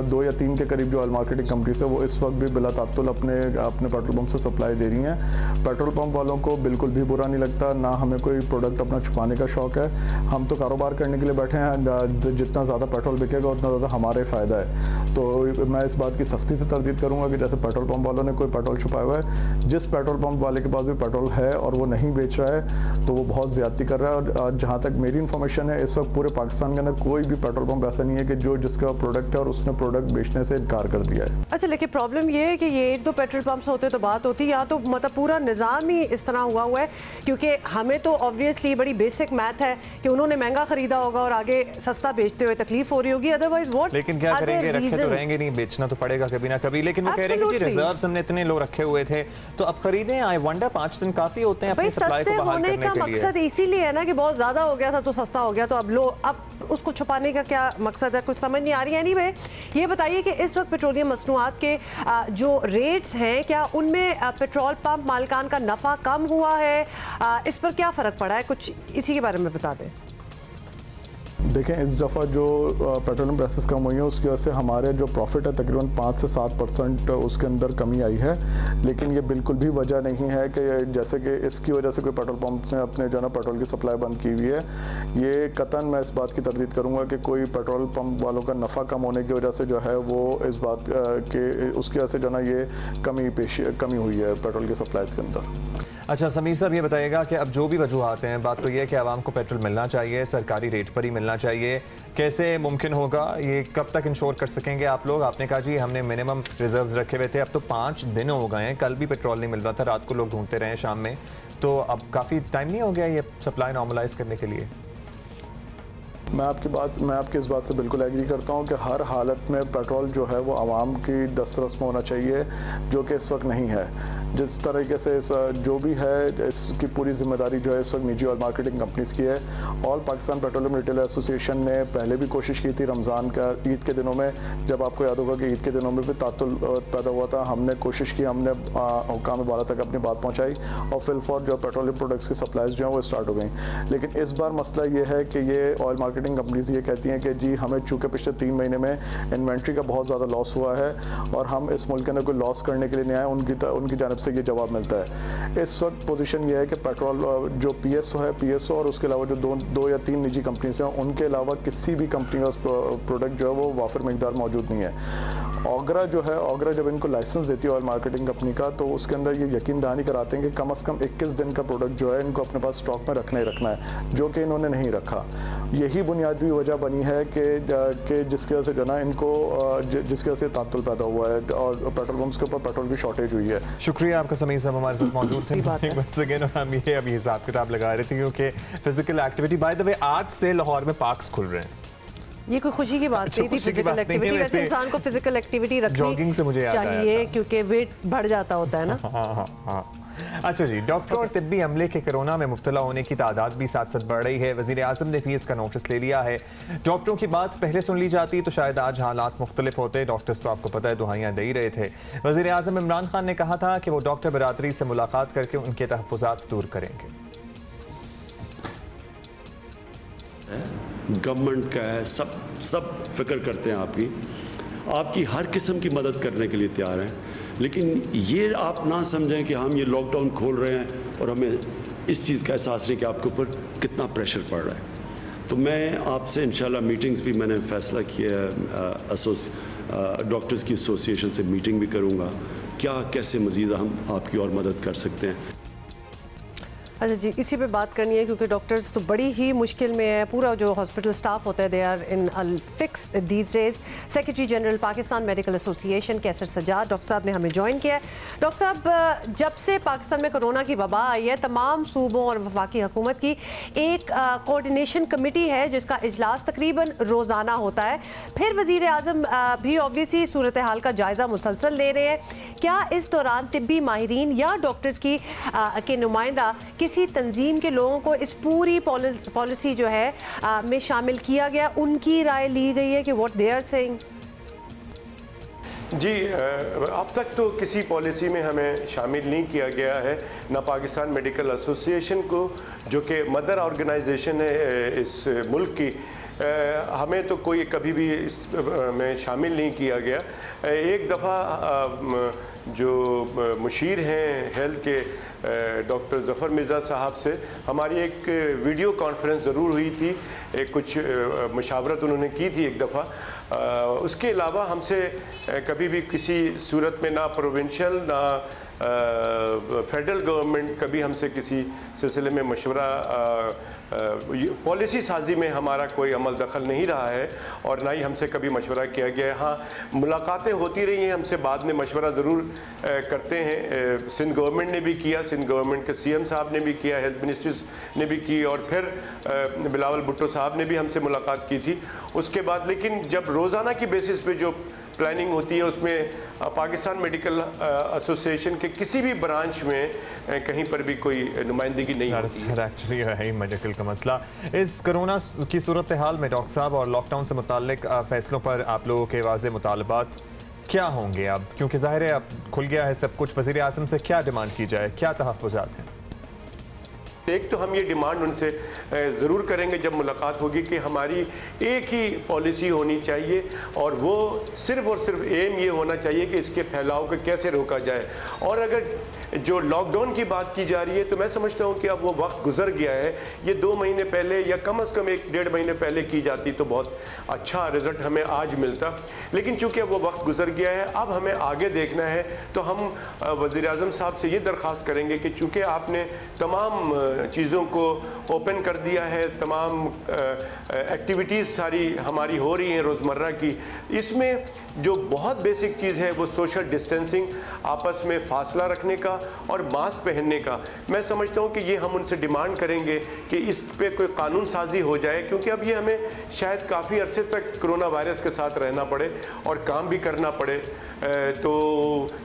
[SPEAKER 6] 2 या 3 के करीब जो ऑयल मार्केटिंग कंपनीज है वो इस वक्त भी बिला तात्तुल अपने पेट्रोल पंप से सप्लाई दे रही हैं। पेट्रोल पंप वालों को बिल्कुल भी बुरा नहीं लगता, ना हमें कोई प्रोडक्ट अपना छुपाने का शौक है। हम तो कारोबार करने के लिए बैठे हैं, जितना ज़्यादा पेट्रोल बिकेगा उतना ज़्यादा हमारे फ़ायदा है। तो मैं इस बात की सख्ती से तरदीद करूँगा कि जैसे पेट्रोल पंप वालों ने कोई पेट्रोल छुपाया हुआ है, जिस पेट्रोल पंप वाले के पास भी पेट्रोल है और वो नहीं बेच रहा है तो वो बहुत ज़्यादती कर रहा है। और जहाँ तक मेरी इन्फॉर्मेशन है, इस वक्त पूरे पाकिस्तान के अंदर कोई भी पेट्रोल पंप ऐसा नहीं है कि जिसका प्रोडक्ट है और उसने प्रोडक्ट बेचने से इनकार कर दिया है।
[SPEAKER 2] अच्छा, लेकिन प्रॉब्लम ये है कि ये 1-2 पेट्रोल पंप्स होते तो बात होती, या तो मतलब पूरा निज़ाम ही इस तरह हुआ है, क्योंकि हमें तो ऑब्वियसली बड़ी बेसिक मैथ है कि उन्होंने महंगा खरीदा होगा और आगे सस्ता बेचते हुए तकलीफ हो रही होगी, अदरवाइज व्हाट।
[SPEAKER 1] लेकिन क्या करेंगे, रखे तो रहेंगे नहीं, बेचना तो पड़ेगा कभी ना कभी। लेकिन वो कह रहे हैं कि रिजर्व्स हमने इतने लो रखे हुए थे तो अब खरीदें। आई वंडर 5 दिन काफी होते हैं अपनी सप्लाई को बहाल करने के लिए।
[SPEAKER 2] मकसद इसीलिए है ना कि बहुत ज्यादा हो गया था तो सस्ता हो गया, तो अब उसको छुपाने का क्या मकसद है, कुछ समझ नहीं आ रही है। एनीवे, ये बताइए कि इस वक्त पेट्रोलियम मसनूआत के जो रेट्स हैं, क्या उनमें पेट्रोल पंप मालिकान का नफा कम हुआ है, इस पर क्या फ़र्क पड़ा है, कुछ इसी के बारे में बता दें।
[SPEAKER 6] देखें, इस दफ़ा जो पेट्रोलियम प्राइसेस कम हुई हैं उसकी वजह से हमारे जो प्रॉफिट है तकरीबन 5 से 7% उसके अंदर कमी आई है। लेकिन ये बिल्कुल भी वजह नहीं है कि जैसे कि इसकी वजह से कोई पेट्रोल पंप ने अपने जो है ना पेट्रोल की सप्लाई बंद की हुई है। ये कतन मैं इस बात की तरदीद करूँगा कि कोई पेट्रोल पंप वालों का नफ़ा कम होने की वजह से जो है वो इस बात के उसकी वजह से जो है ना ये कमी हुई है पेट्रोल की सप्लाईज के अंदर।
[SPEAKER 1] अच्छा समीर साहब, ये बताइएगा कि अब जो भी वजूहात हैं, बात तो ये है कि आवाम को पेट्रोल मिलना चाहिए, सरकारी रेट पर ही मिलना चाहिए, कैसे मुमकिन होगा, ये कब तक इंश्योर कर सकेंगे आप लोग? आपने कहा जी हमने मिनिमम रिजर्व्स रखे हुए थे, अब तो 5 दिन हो गए हैं, कल भी पेट्रोल नहीं मिल रहा था, रात को लोग ढूंढते रहे शाम में, तो अब काफ़ी टाइम नहीं हो गया ये सप्लाई नॉर्मलाइज करने के लिए?
[SPEAKER 6] मैं आपकी इस बात से बिल्कुल एग्री करता हूँ कि हर हालत में पेट्रोल जो है वो आवाम की दस्तरस में होना चाहिए, जो कि इस वक्त नहीं है। जिस तरीके से जो भी है इसकी पूरी जिम्मेदारी जो है इस वक्त निजी और मार्केटिंग कंपनीज की है। All Pakistan petroleum retail association ने पहले भी कोशिश की थी रमज़ान का ईद के दिनों में, जब आपको याद होगा कि ईद के दिनों में भी तातुल पैदा हुआ था, हमने कोशिश की, हमने हुकाम बाला तक अपनी बात पहुँचाई और फिलफौर जो पेट्रोलियम प्रोडक्ट्स की सप्लाईज जो हैं वो स्टार्ट हो गई। लेकिन इस बार मसला ये है कि ये ऑयल मार्केटिंग कंपनीज ये कहती हैं कि जी हमें चूँकि पिछले 3 महीने में इन्वेंट्री का बहुत ज़्यादा लॉस हुआ है और हम इस मुल्क के अंदर कोई लॉस करने के लिए नहीं आए, उनकी जानिब से ये जवाब मिलता है। इस वक्त पोजीशन ये है कि पेट्रोल जो PSO है, PSO और उसके अलावा जो 2 या 3 निजी कंपनीज हैं, उनके अलावा किसी भी कंपनी का प्रोडक्ट जो है वो वाफिर मिकदार मौजूद नहीं है। ऑगरा जो है, ऑगरा जब इनको लाइसेंस देती है ऑयल मार्केटिंग कंपनी का, तो उसके अंदर ये यकीन दहानी कराते हैं कि कम से कम 21 दिन का प्रोडक्ट जो है इनको अपने पास स्टॉक में रखना ही रखना है, जो कि इन्होंने नहीं रखा। यही बुनियादी वजह बनी है कि जिसकी वजह से जो ना इनको जिसकी वजह से तातुल पैदा हुआ है और पेट्रोल पंप्स के ऊपर पेट्रोल की शॉर्टेज हुई है।
[SPEAKER 1] शुक्रिया आपका समीर साहब हमारे साथ मौजूद थे। और हम ये अभी हिसाब किताब लगा रहे थे क्योंकि physical activity, by the way आज से लाहौर में पार्क्स खुल रहे हैं।
[SPEAKER 2] ये कोई खुशी की बात नहीं थी, फिजिकल एक्टिविटी, वैसे इंसान को फिजिकल एक्टिविटी रखनी
[SPEAKER 1] जॉगिंग से मुझे याद आया
[SPEAKER 2] चाहिए क्योंकि वेट बढ़ जाता होता है ना।
[SPEAKER 1] हाँ। अच्छा जी, डॉक्टर और तिब्बी अमले के कोरोना में मुब्तला होने की तादाद भी साथ साथ बढ़ रही है। वज़ीर आज़म ने भी इसका नोटिस ले लिया है। डॉक्टरों की बात पहले सुन ली जाती तो शायद आज हालात मुख्तलिफ होते। डॉक्टर्स तो आपको पता है दुहाइयाँ दे ही रहे थे। वज़ीर आज़म इमरान खान ने कहा था कि वो डॉक्टर बरादरी से मुलाकात करके उनके तहफ़्फ़ुज़ात दूर करेंगे।
[SPEAKER 7] गवर्नमेंट का है, सब फिक्र करते हैं आपकी हर किस्म की मदद करने के लिए तैयार हैं, लेकिन ये आप ना समझें कि हम ये लॉकडाउन खोल रहे हैं और हमें इस चीज़ का एहसास नहीं कि आपके ऊपर कितना प्रेशर पड़ रहा है। तो मैं आपसे इंशाल्लाह मीटिंग्स भी मैंने फ़ैसला किया है, डॉक्टर्स की एसोसिएशन से मीटिंग भी करूँगा, क्या कैसे मज़ीद हम आपकी और मदद कर सकते हैं।
[SPEAKER 2] अच्छा जी, इसी पे बात करनी है क्योंकि डॉक्टर्स तो बड़ी ही मुश्किल में है। पूरा जो हॉस्पिटल स्टाफ होता है they are in fix these days. Secretary general Pakistan medical association Qaiser Sajjad doctor साहब ने हमें ज्वाइन किया है। डॉक्टर साहब, जब से पाकिस्तान में कोरोना की वबा आई है, तमाम सूबों और वफाकी हुकूमत की एक कोऑर्डिनेशन कमेटी है जिसका इजलास तकरीबन रोज़ाना होता है। फिर वज़ीर आज़म भी ऑब्वियसली सूरत हाल का जायज़ा मुसलसल ले रहे हैं। क्या इस दौरान तिब्बी माहिरीन या डॉक्टर्स की के नुमाइंदा किसी तंजीम के लोगों को इस पूरी पॉलिसी जो है में शामिल किया गया, उनकी राय ली गई है कि व्हाट दे आर सेइंग?
[SPEAKER 8] जी, अब तक तो किसी पॉलिसी में हमें शामिल नहीं किया गया है, ना पाकिस्तान मेडिकल एसोसिएशन को जो कि मदर ऑर्गेनाइजेशन है इस मुल्क की, हमें तो कोई कभी भी इस में शामिल नहीं किया गया। एक दफ़ा जो मुशीर हैं हेल्थ के डॉक्टर ज़फ़र मिर्ज़ा साहब से हमारी एक वीडियो कॉन्फ्रेंस ज़रूर हुई थी, एक कुछ मशावरत उन्होंने की थी एक दफ़ा। उसके अलावा हमसे कभी भी किसी सूरत में ना प्रोविंशियल ना फेडरल गवर्नमेंट कभी हमसे किसी सिलसिले में मशवरा पॉलिसी साजी में हमारा कोई अमल दखल नहीं रहा है और ना ही हमसे कभी मशवरा किया गया है। हाँ, मुलाकातें होती रही हैं हमसे, बाद में मशवरा ज़रूर करते हैं। सिंध गवर्नमेंट ने भी किया, सिंध गवर्नमेंट के सीएम साहब ने भी किया, हेल्थ मिनिस्टर्स ने भी की और फिर बिलावल भुट्टो साहब ने भी हमसे मुलाकात की थी उसके बाद। लेकिन जब रोज़ाना की बेसिस पे जो प्लानिंग होती है उसमें पाकिस्तान मेडिकल एसोसिएशन के किसी भी ब्रांच में कहीं पर भी कोई नुमाइंदगी नहीं होती है।
[SPEAKER 1] एक्चुअली है मेडिकल का मसला। इस कोरोना की सूरत हाल में डॉक्टर साहब और लॉकडाउन से मुताल्लिक फैसलों पर आप लोगों के वाज़े मुतालबात क्या होंगे अब, क्योंकि ज़ाहिर है अब खुल गया है सब कुछ, वज़ीर आज़म से क्या डिमांड की जाए, क्या तहफ़्फ़ुज़ात हैं?
[SPEAKER 8] एक तो हम ये डिमांड उनसे ज़रूर करेंगे जब मुलाकात होगी कि हमारी एक ही पॉलिसी होनी चाहिए और वो सिर्फ़ और सिर्फ एम ये होना चाहिए कि इसके फैलाव को कैसे रोका जाए। और अगर जो लॉकडाउन की बात की जा रही है तो मैं समझता हूँ कि अब वो वक्त गुजर गया है। ये 2 महीने पहले या कम से कम 1-1.5 महीने पहले की जाती तो बहुत अच्छा रिजल्ट हमें आज मिलता, लेकिन चूँकि अब वो वक्त गुजर गया है, अब हमें आगे देखना है। तो हम वज़ीर आज़म साहब से ये दरख्वास्त करेंगे कि चूँकि आपने तमाम चीज़ों को ओपन कर दिया है, तमाम एक्टिविटीज़ सारी हमारी हो रही हैं रोज़मर्रा की, इसमें जो बहुत बेसिक चीज़ है वो सोशल डिस्टेंसिंग, आपस में फासला रखने का और मास्क पहनने का। मैं समझता हूँ कि ये हम उनसे डिमांड करेंगे कि इस पे कोई कानून साजी हो जाए, क्योंकि अब ये हमें शायद काफ़ी अरसे तक कोरोना वायरस के साथ रहना पड़े और काम भी करना पड़े। तो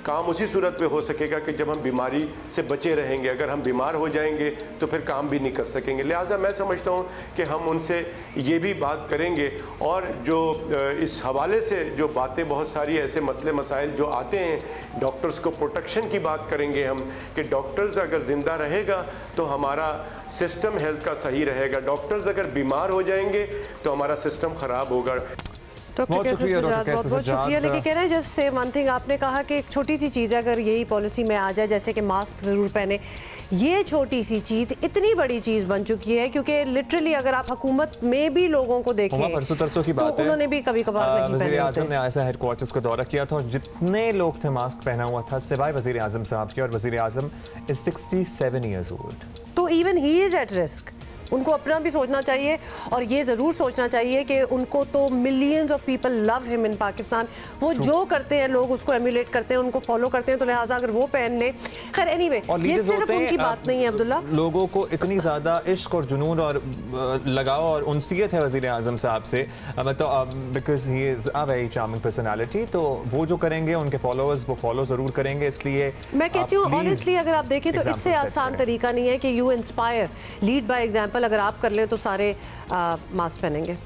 [SPEAKER 8] काम उसी सूरत पे हो सकेगा कि जब हम बीमारी से बचे रहेंगे। अगर हम बीमार हो जाएंगे तो फिर काम भी नहीं कर सकेंगे। लिहाजा मैं समझता हूँ कि हम उनसे ये भी बात करेंगे और जो इस हवाले से जो बातें बहुत सारी ऐसे मसले मसाइल जो आते हैं, डॉक्टर्स को प्रोटेक्शन की बात करेंगे हम कि डॉक्टर्स अगर ज़िंदा रहेगा तो हमारा सिस्टम हेल्थ का सही रहेगा, डॉक्टर्स अगर बीमार हो जाएंगे तो हमारा सिस्टम ख़राब होगा।
[SPEAKER 2] बहुत बहुत शुक्रिया। लेकिन कह रहे हैं जस्ट से वन थिंग, आपने कहा कि एक छोटी सी चीज़ है अगर यही पॉलिसी में आ जाए, जैसे कि मास्क ज़रूर पहने, ये छोटी सी चीज़ इतनी बड़ी चीज़ बन चुकी है क्योंकि लिटरली अगर आप हुकूमत में भी लोगों को देखें
[SPEAKER 1] परसों की बात
[SPEAKER 2] तो उन्होंने भी कभी कभार नहीं पहने।
[SPEAKER 1] वज़ीर आज़म ने ऐसा हेडक्वार्टर्स का दौरा किया था और जितने लोग थे मास्क पहना हुआ था सिवाय वज़ीर आज़म साहब के, और वज़ीर आज़म इज 67 ईयर्स ओल्ड।
[SPEAKER 2] तो even he is at risk. उनको अपना भी सोचना चाहिए और ये ज़रूर सोचना चाहिए कि उनको तो millions of people love him in Pakistan, वो जो करते हैं लोग उसको एम्यूलेट करते हैं, उनको फॉलो करते हैं, तो लिहाजा अगर वो पहन ले, खैर एनीवे ये सिर्फ उनकी बात नहीं है अब्दुल्ला।
[SPEAKER 1] लोगों को इतनी ज़्यादा इश्क और जुनून और लगाव और उनसियत है वज़ीर आज़म साहब से, मतलब because he is a very charming personality, तो वो जो करेंगे उनके फॉलोअर्स वो फॉलो ज़रूर करेंगे। इसलिए
[SPEAKER 2] मैं कहती हूँ ऑनेस्टली अगर आप देखें तो इससे आसान तरीका नहीं है कि you inspire, lead by example अगर आप कर लें तो सारे मास्क पहनेंगे।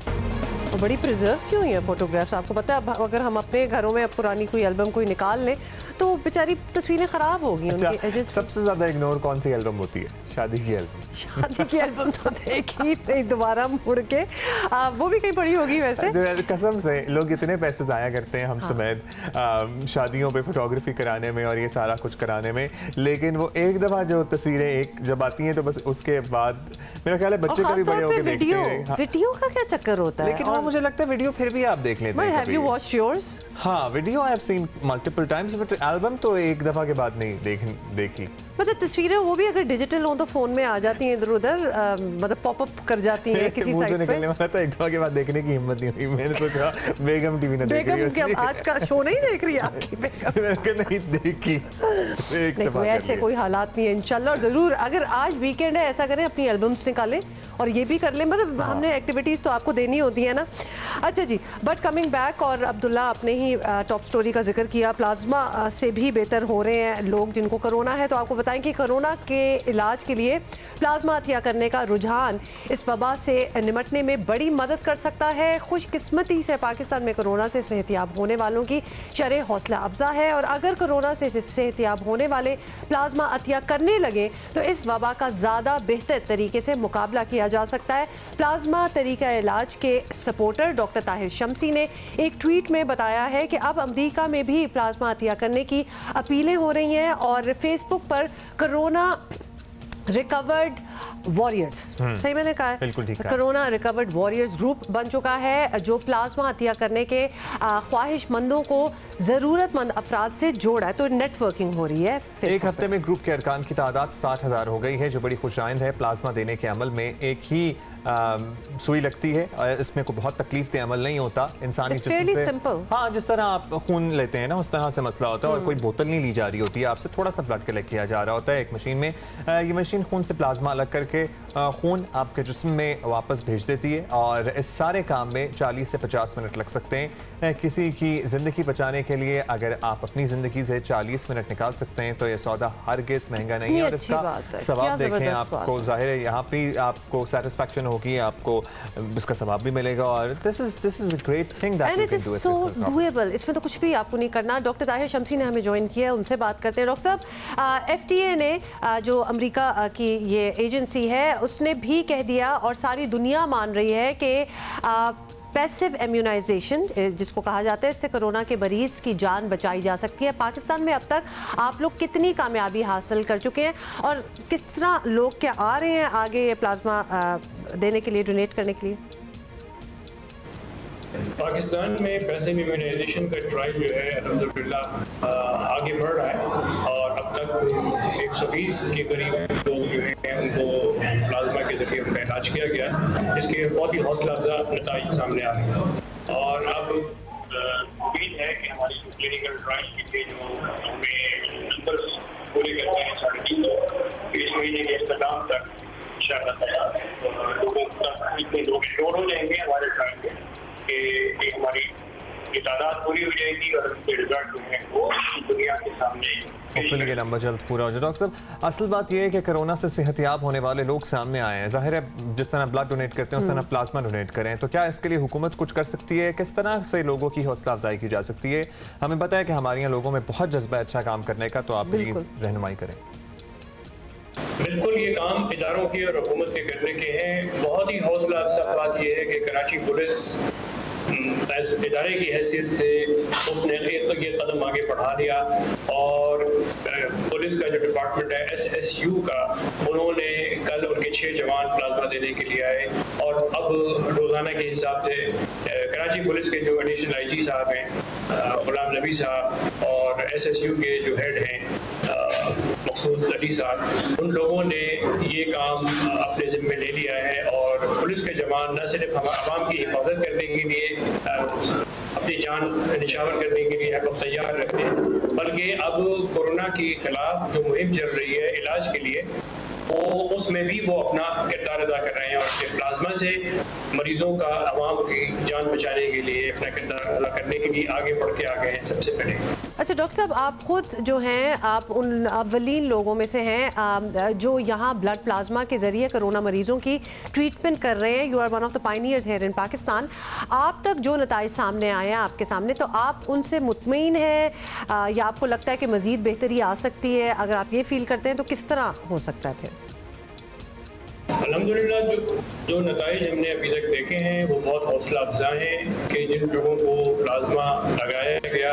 [SPEAKER 2] और बड़ी प्रिजर्व क्यों हुई है फोटोग्राफ्स, आपको पता है अगर हम अपने घरों में पुरानी कोई एल्बम कोई निकाल लें तो बेचारी तस्वीरें खराब होगी।
[SPEAKER 1] अच्छा, सबसे ज्यादा इग्नोर कौन सी एल्बम होती है? शादी की एल्बम।
[SPEAKER 2] शादी की एल्बम तो देखी नहीं दोबारा मुड़ के, वो भी कहीं पड़ी होगी वैसे।
[SPEAKER 1] कसम से लोग इतने पैसे जाया करते हैं हम समेत शादियों पे फोटोग्राफी कराने में और ये सारा कुछ कराने में, लेकिन वो एक दफा जो तस्वीरें एक जब आती हैं तो बस उसके बाद मेरा ख्याल है बच्चे कभी बड़े होकर देखते हैं।
[SPEAKER 2] वीडियो का क्या चक्कर होता है?
[SPEAKER 1] लेकिन वो मुझे लगता है वीडियो फिर भी आप देख लेते हैं।
[SPEAKER 2] Have you watched yours?
[SPEAKER 1] हाँ, video I have seen multiple times, but album तो एक दफा के बाद नहीं देखी।
[SPEAKER 2] मतलब तस्वीरें वो भी अगर डिजिटल हो तो फोन में आ जाती हैं इधर उधर, मतलब पॉपअप कर जाती हैं किसी साइट पे।
[SPEAKER 1] निकलने वाला था एक दफा के बाद देखने की हिम्मत नहीं हुई, मैंने सोचा बेगम टीवी ना देख रही है।
[SPEAKER 2] आज का शो नहीं देख रही आपकी बेगम?
[SPEAKER 1] मैंने नहीं देखी।
[SPEAKER 2] नहीं, ऐसे कोई हालात नहीं है इंशाल्लाह। जरूर अगर आज वीकेंड है ऐसा करें अपनी एल्बम्स निकालें और ये भी कर लें, मतलब हमने एक्टिविटीज़ तो आपको देनी होती है ना। अच्छा जी, बट कमिंग बैक, और अब्दुल्ला आपने ही टॉप स्टोरी का जिक्र किया, प्लाज्मा से भी बेहतर हो रहे हैं लोग जिनको कोरोना है। तो आपको बताएं कि कोरोना के इलाज के लिए प्लाज्मा अतिया करने का रुझान इस वबा से निमटने में बड़ी मदद कर सकता है। खुशकिस्मती से पाकिस्तान में कोरोना से सेहतियाब होने वालों की शरह हौसला अफजा है, और अगर कोरोना से सेहतियाब होने वाले प्लाज्मा अतिया करने लगे तो इस वबा का ज़्यादा बेहतर तरीके से मुकाबला किया जा सकता है। प्लाज्मा तरीका इलाज के सपोर्टर डॉक्टर ताहिर शम्सी ने एक ट्वीट में बताया है कि अब अमेरिका में भी प्लाज्मा अतिया करने की अपीलें हो रही हैं, और फेसबुक पर कोरोना रिकवर्ड वॉरियर्स, सही मैंने कहा है,
[SPEAKER 1] बिल्कुल ठीक है,
[SPEAKER 2] कोरोना रिकवर्ड वॉरियर्स ग्रुप बन चुका है जो प्लाज्मा अतिया करने के ख्वाहिशमंदों को ज़रूरतमंद अफराद से जोड़ा है। तो नेटवर्किंग हो रही है।
[SPEAKER 1] एक हफ्ते में ग्रुप के अरकान की तादाद 60,000 हो गई है, जो बड़ी खुशाइंद है। प्लाज्मा देने के अमल में एक ही सुई लगती है, इसमें कोई बहुत तकलीफ अमल नहीं होता इंसानी जिस्म से। हाँ, जिस तरह आप खून लेते हैं ना उस तरह से मसला होता है, और कोई बोतल नहीं ली जा रही होती है, आपसे थोड़ा सा ब्लड कलेक्ट किया जा रहा होता है एक मशीन में। ये मशीन खून से प्लाज्मा अलग करके खून आपके जिस्म में वापस भेज देती है, और इस सारे काम में 40 से 50 मिनट लग सकते हैं। किसी की ज़िंदगी बचाने के लिए अगर आप अपनी ज़िंदगी से 40 मिनट निकाल सकते हैं तो यह सौदा हरगिज़ महंगा नहीं है, और इसका सवाब देखें आपको ज़ाहिर है यहाँ पे आपको सेटिस्फैक्शन होगी, आपको इसका सवाब भी मिलेगा, और this is a great thing that you can do it.
[SPEAKER 2] So doable, इसमें तो कुछ भी आपको नहीं करना। डॉक्टर ताहिर शम्सी ने हमें ज्वाइन किया है, उनसे बात करते हैं। डॉक्टर साहब, FDA ने जो अमेरिका की ये एजेंसी है उसने भी कह दिया और सारी दुनिया मान रही है कि पैसिव इम्यूनाइजेशन जिसको कहा जाता है, इससे कोरोना के मरीज की जान बचाई जा सकती है। पाकिस्तान में अब तक आप लोग कितनी कामयाबी हासिल कर चुके हैं, और किस तरह लोग क्या आ रहे हैं आगे ये प्लाज्मा देने के लिए, डोनेट करने के लिए?
[SPEAKER 9] पाकिस्तान में पैसिव इम्यूनाइजेशन का ट्रायल जो है अल्हम्दुलिल्लाह आगे बढ़ रहा है, और अब तक 120 के करीब लोग जो हैं उनको प्लाज्मा के जरिए उनका इलाज किया गया, इसके बहुत ही हौसला अफजा नतीजे सामने आ रहे हैं। और अब उम्मीद है कि हमारी क्लिनिकल ट्रायल के जो हमें नंबर्स पूरे करते हैं 350 इस महीने के इख्तिताम तक इंशाअल्लाह लोगों तक इतने लोग श्योर हो जाएंगे हमारे ट्रायल में कि हमारी ये तादाद पूरी हो जाएगी और उसके रिजल्ट जो हैं वो दुनिया के सामने
[SPEAKER 1] होपफुली ये नंबर जल्द पूरा हो जाए। डॉक्टर साहब, असल बात ये है कि कोरोना से सेहतियाब होने वाले लोग सामने आए हैं। जाहिर है जिस तरह ब्लड डोनेट करते हैं उस तरह प्लाज्मा डोनेट करें, तो क्या इसके लिए हुकूमत कुछ कर सकती है? किस तरह से लोगों की हौसला अफजाई की जा सकती है? हमें पता है कि हमारे यहाँ लोगों में बहुत जज्बा है अच्छा काम करने का, तो आप प्लीज़ रहनुमाई करें।
[SPEAKER 9] बिल्कुल, ये काम इदारों के और हुकूमत के करने के हैं। बहुत ही हौसला अफजा बात यह है कि कराची पुलिस इदारे की हैसियत से उसने ये कदम आगे बढ़ा दिया, और पुलिस का जो डिपार्टमेंट है SSU का, उन्होंने कल उनके 6 जवान प्लाज्मा देने के लिए आए, और अब रोज़ाना रोजाना के हिसाब से कराची पुलिस के जो एडिशनल आईजी साहब हैं गुलाम नबी साहब और SSU के जो हेड हैं मकसूद अली साहब, उन लोगों ने ये काम अपने जिम्मे ले लिया है और पुलिस के जवान न सिर्फ आवाम की हिफाजत करने के लिए अपनी जान निशावर करने के लिए अब तैयार रहते हैं, बल्कि अब कोरोना के खिलाफ जो मुहिम चल रही है इलाज के लिए वो उसमें भी वो अपना किरदार अदा कर रहे हैं और प्लाज्मा से मरीजों का आवाम की जान बचाने के लिए अपना किरदार अदा करने के लिए आगे बढ़ के आ गए हैं सबसे पहले।
[SPEAKER 2] अच्छा डॉक्टर साहब, आप खुद जो हैं आप उन अव्वलीन लोगों में से हैं जो यहाँ ब्लड प्लाज्मा के ज़रिए कोरोना मरीजों की ट्रीटमेंट कर रहे हैं। You are one of the pioneers here in Pakistan. आप तक जो नताइज सामने आए हैं आपके सामने, तो आप उनसे मुतमईन हैं या आपको लगता है कि मज़ीद बेहतरी आ सकती है? अगर आप ये फील करते हैं तो किस तरह हो सकता है फिर?
[SPEAKER 9] अल्हम्दुलिल्लाह जो नताइज हमने अभी तक देखे हैं वो बहुत हौसला अफजा हैं कि जिन लोगों को प्लाज्मा लगाया गया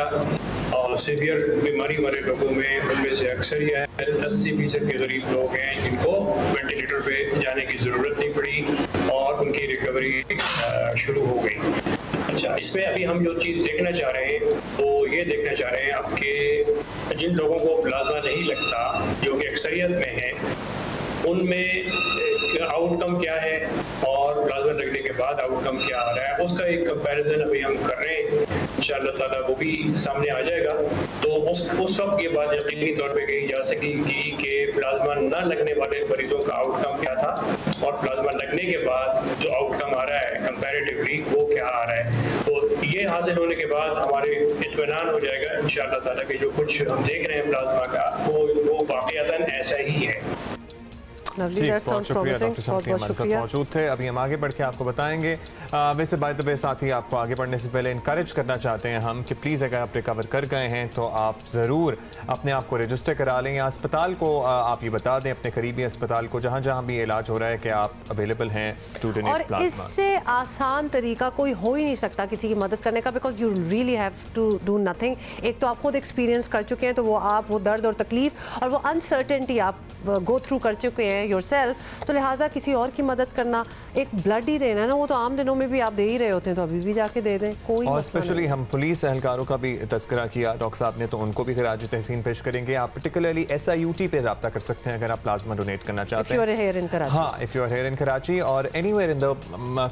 [SPEAKER 9] और सीवियर बीमारी वाले लोगों में उनमें से अक्सरियत 80% के करीब लोग हैं जिनको वेंटिलेटर पे जाने की ज़रूरत नहीं पड़ी और उनकी रिकवरी शुरू हो गई। अच्छा, इसमें अभी हम जो चीज़ देखना चाह रहे हैं वो ये देखना चाह रहे हैं आपके जिन लोगों को प्लाज्मा नहीं लगता जो कि अक्सरियत में है उनमें आउटकम क्या है और प्लाज्मा लगने के बाद आउटकम क्या आ रहा है उसका एक कंपैरिजन अभी हम कर रहे हैं। इंशाअल्लाह ताला वो भी सामने आ जाएगा तो उस वक्त ये बात यकीनी तौर पे कही जा सकेगी कि प्लाज्मा न लगने वाले मरीजों का आउटकम क्या था और प्लाज्मा लगने के बाद जो आउटकम आ रहा है कंपैरेटिवली वो क्या आ रहा है। तो ये हासिल होने के बाद हमारे इत्मीनान हो जाएगा इंशाअल्लाह ताला कि जो कुछ हम देख रहे हैं प्लाज्मा का वो वाकईतन ऐसा ही है।
[SPEAKER 1] बहुत शुक्रिया डॉक्टर शमसी हमारे साथ मौजूद थे। अभी हम आगे बढ़ के आपको बताएंगे। वैसे बाय द वे साथ ही आपको आगे बढ़ने से पहले इनकरेज करना चाहते हैं हम कि प्लीज़ अगर आप रिकवर कर गए हैं तो आप ज़रूर अपने आप को रजिस्टर करा लें या अस्पताल को आप ये बता दें अपने करीबी अस्पताल को जहाँ जहाँ भी इलाज हो रहा है कि आप अवेलेबल हैं टू डोनेट प्लाज्मा।
[SPEAKER 2] इससे आसान तरीका कोई हो ही नहीं सकता किसी की मदद करने का, because you really have to do nothing. एक तो आप खुद एक्सपीरियंस कर चुके हैं तो वो दर्द और तकलीफ और वो अनसर्टेनिटी आप गो थ्रू कर चुके हैं योरसेल्फ, तो लिहाजा किसी और की मदद करना, एक ब्लड ही देना है ना, वो तो आम दिनों में भी आप दे ही रहे होते हैं तो अभी भी जाके दे दें, कोई
[SPEAKER 1] और स्पेशली हम पुलिस एहलकारों का भी तस्करा किया डॉक्टर साहब ने, तो उनको भी खराज तहसीन पेश करेंगे। आप पर्टिकुलरली SIUT पे रब्ता कर सकते हैं अगर आप प्लाज्मा डोनेट करना चाहते हैं। हाँ, if you are here in Karachi और anywhere in the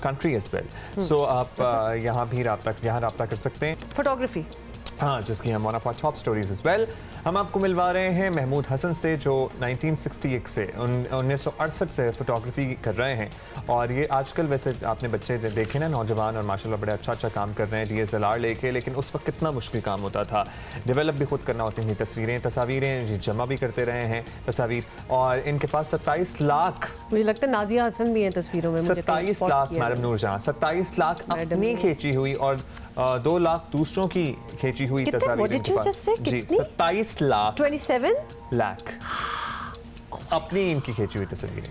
[SPEAKER 1] country as well, so आप यहाँ भी रब्ता कर सकते हैं।
[SPEAKER 2] फोटोग्राफी,
[SPEAKER 1] हाँ, जिसकी हम one of our top stories as well. हम आपको मिलवा रहे हैं महमूद हसन से जो 1961 से 1968 से फोटोग्राफी कर रहे हैं और ये आजकल वैसे आपने बच्चे देखे ना नौजवान और माशाल्लाह बड़े अच्छा काम कर रहे हैं DSLR लेके, लेकिन उस वक्त कितना मुश्किल काम होता था, डेवलप भी खुद करना होती थी तस्वीरें जमा भी करते रहे हैं तस्वीर, और इनके पास 27 लाख,
[SPEAKER 2] मुझे लगता है नाजिया हसन भी हैं तस्वीरों में,
[SPEAKER 1] 27 लाख मैडम नूरजहां 27 लाख अपनी खींची हुई और 2 लाख दूसरों की खींची हुई तस्वीरें जी 27 लाख
[SPEAKER 2] 27
[SPEAKER 1] लाख अपनी इनकी खींची हुई तस्वीरें।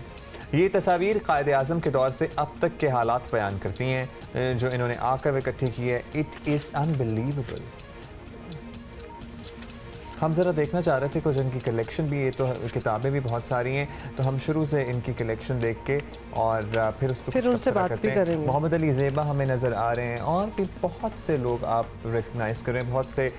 [SPEAKER 1] ये तस्वीर कायद आज़म के दौर से अब तक के हालात बयान करती हैं जो इन्होंने आकर इकट्ठी की है। It is unbelievable. हम ज़रा देखना चाह रहे थे कुछ इनकी कलेक्शन भी, ये तो किताबें भी बहुत सारी हैं, तो हम शुरू से इनकी कलेक्शन देख के और फिर उस पर
[SPEAKER 2] उनसे बात भी करेंगे।
[SPEAKER 1] मोहम्मद अली ज़ेबा हमें नज़र आ रहे हैं और भी बहुत से लोग आप रिकगनाइज़ कर रहे हैं, बहुत से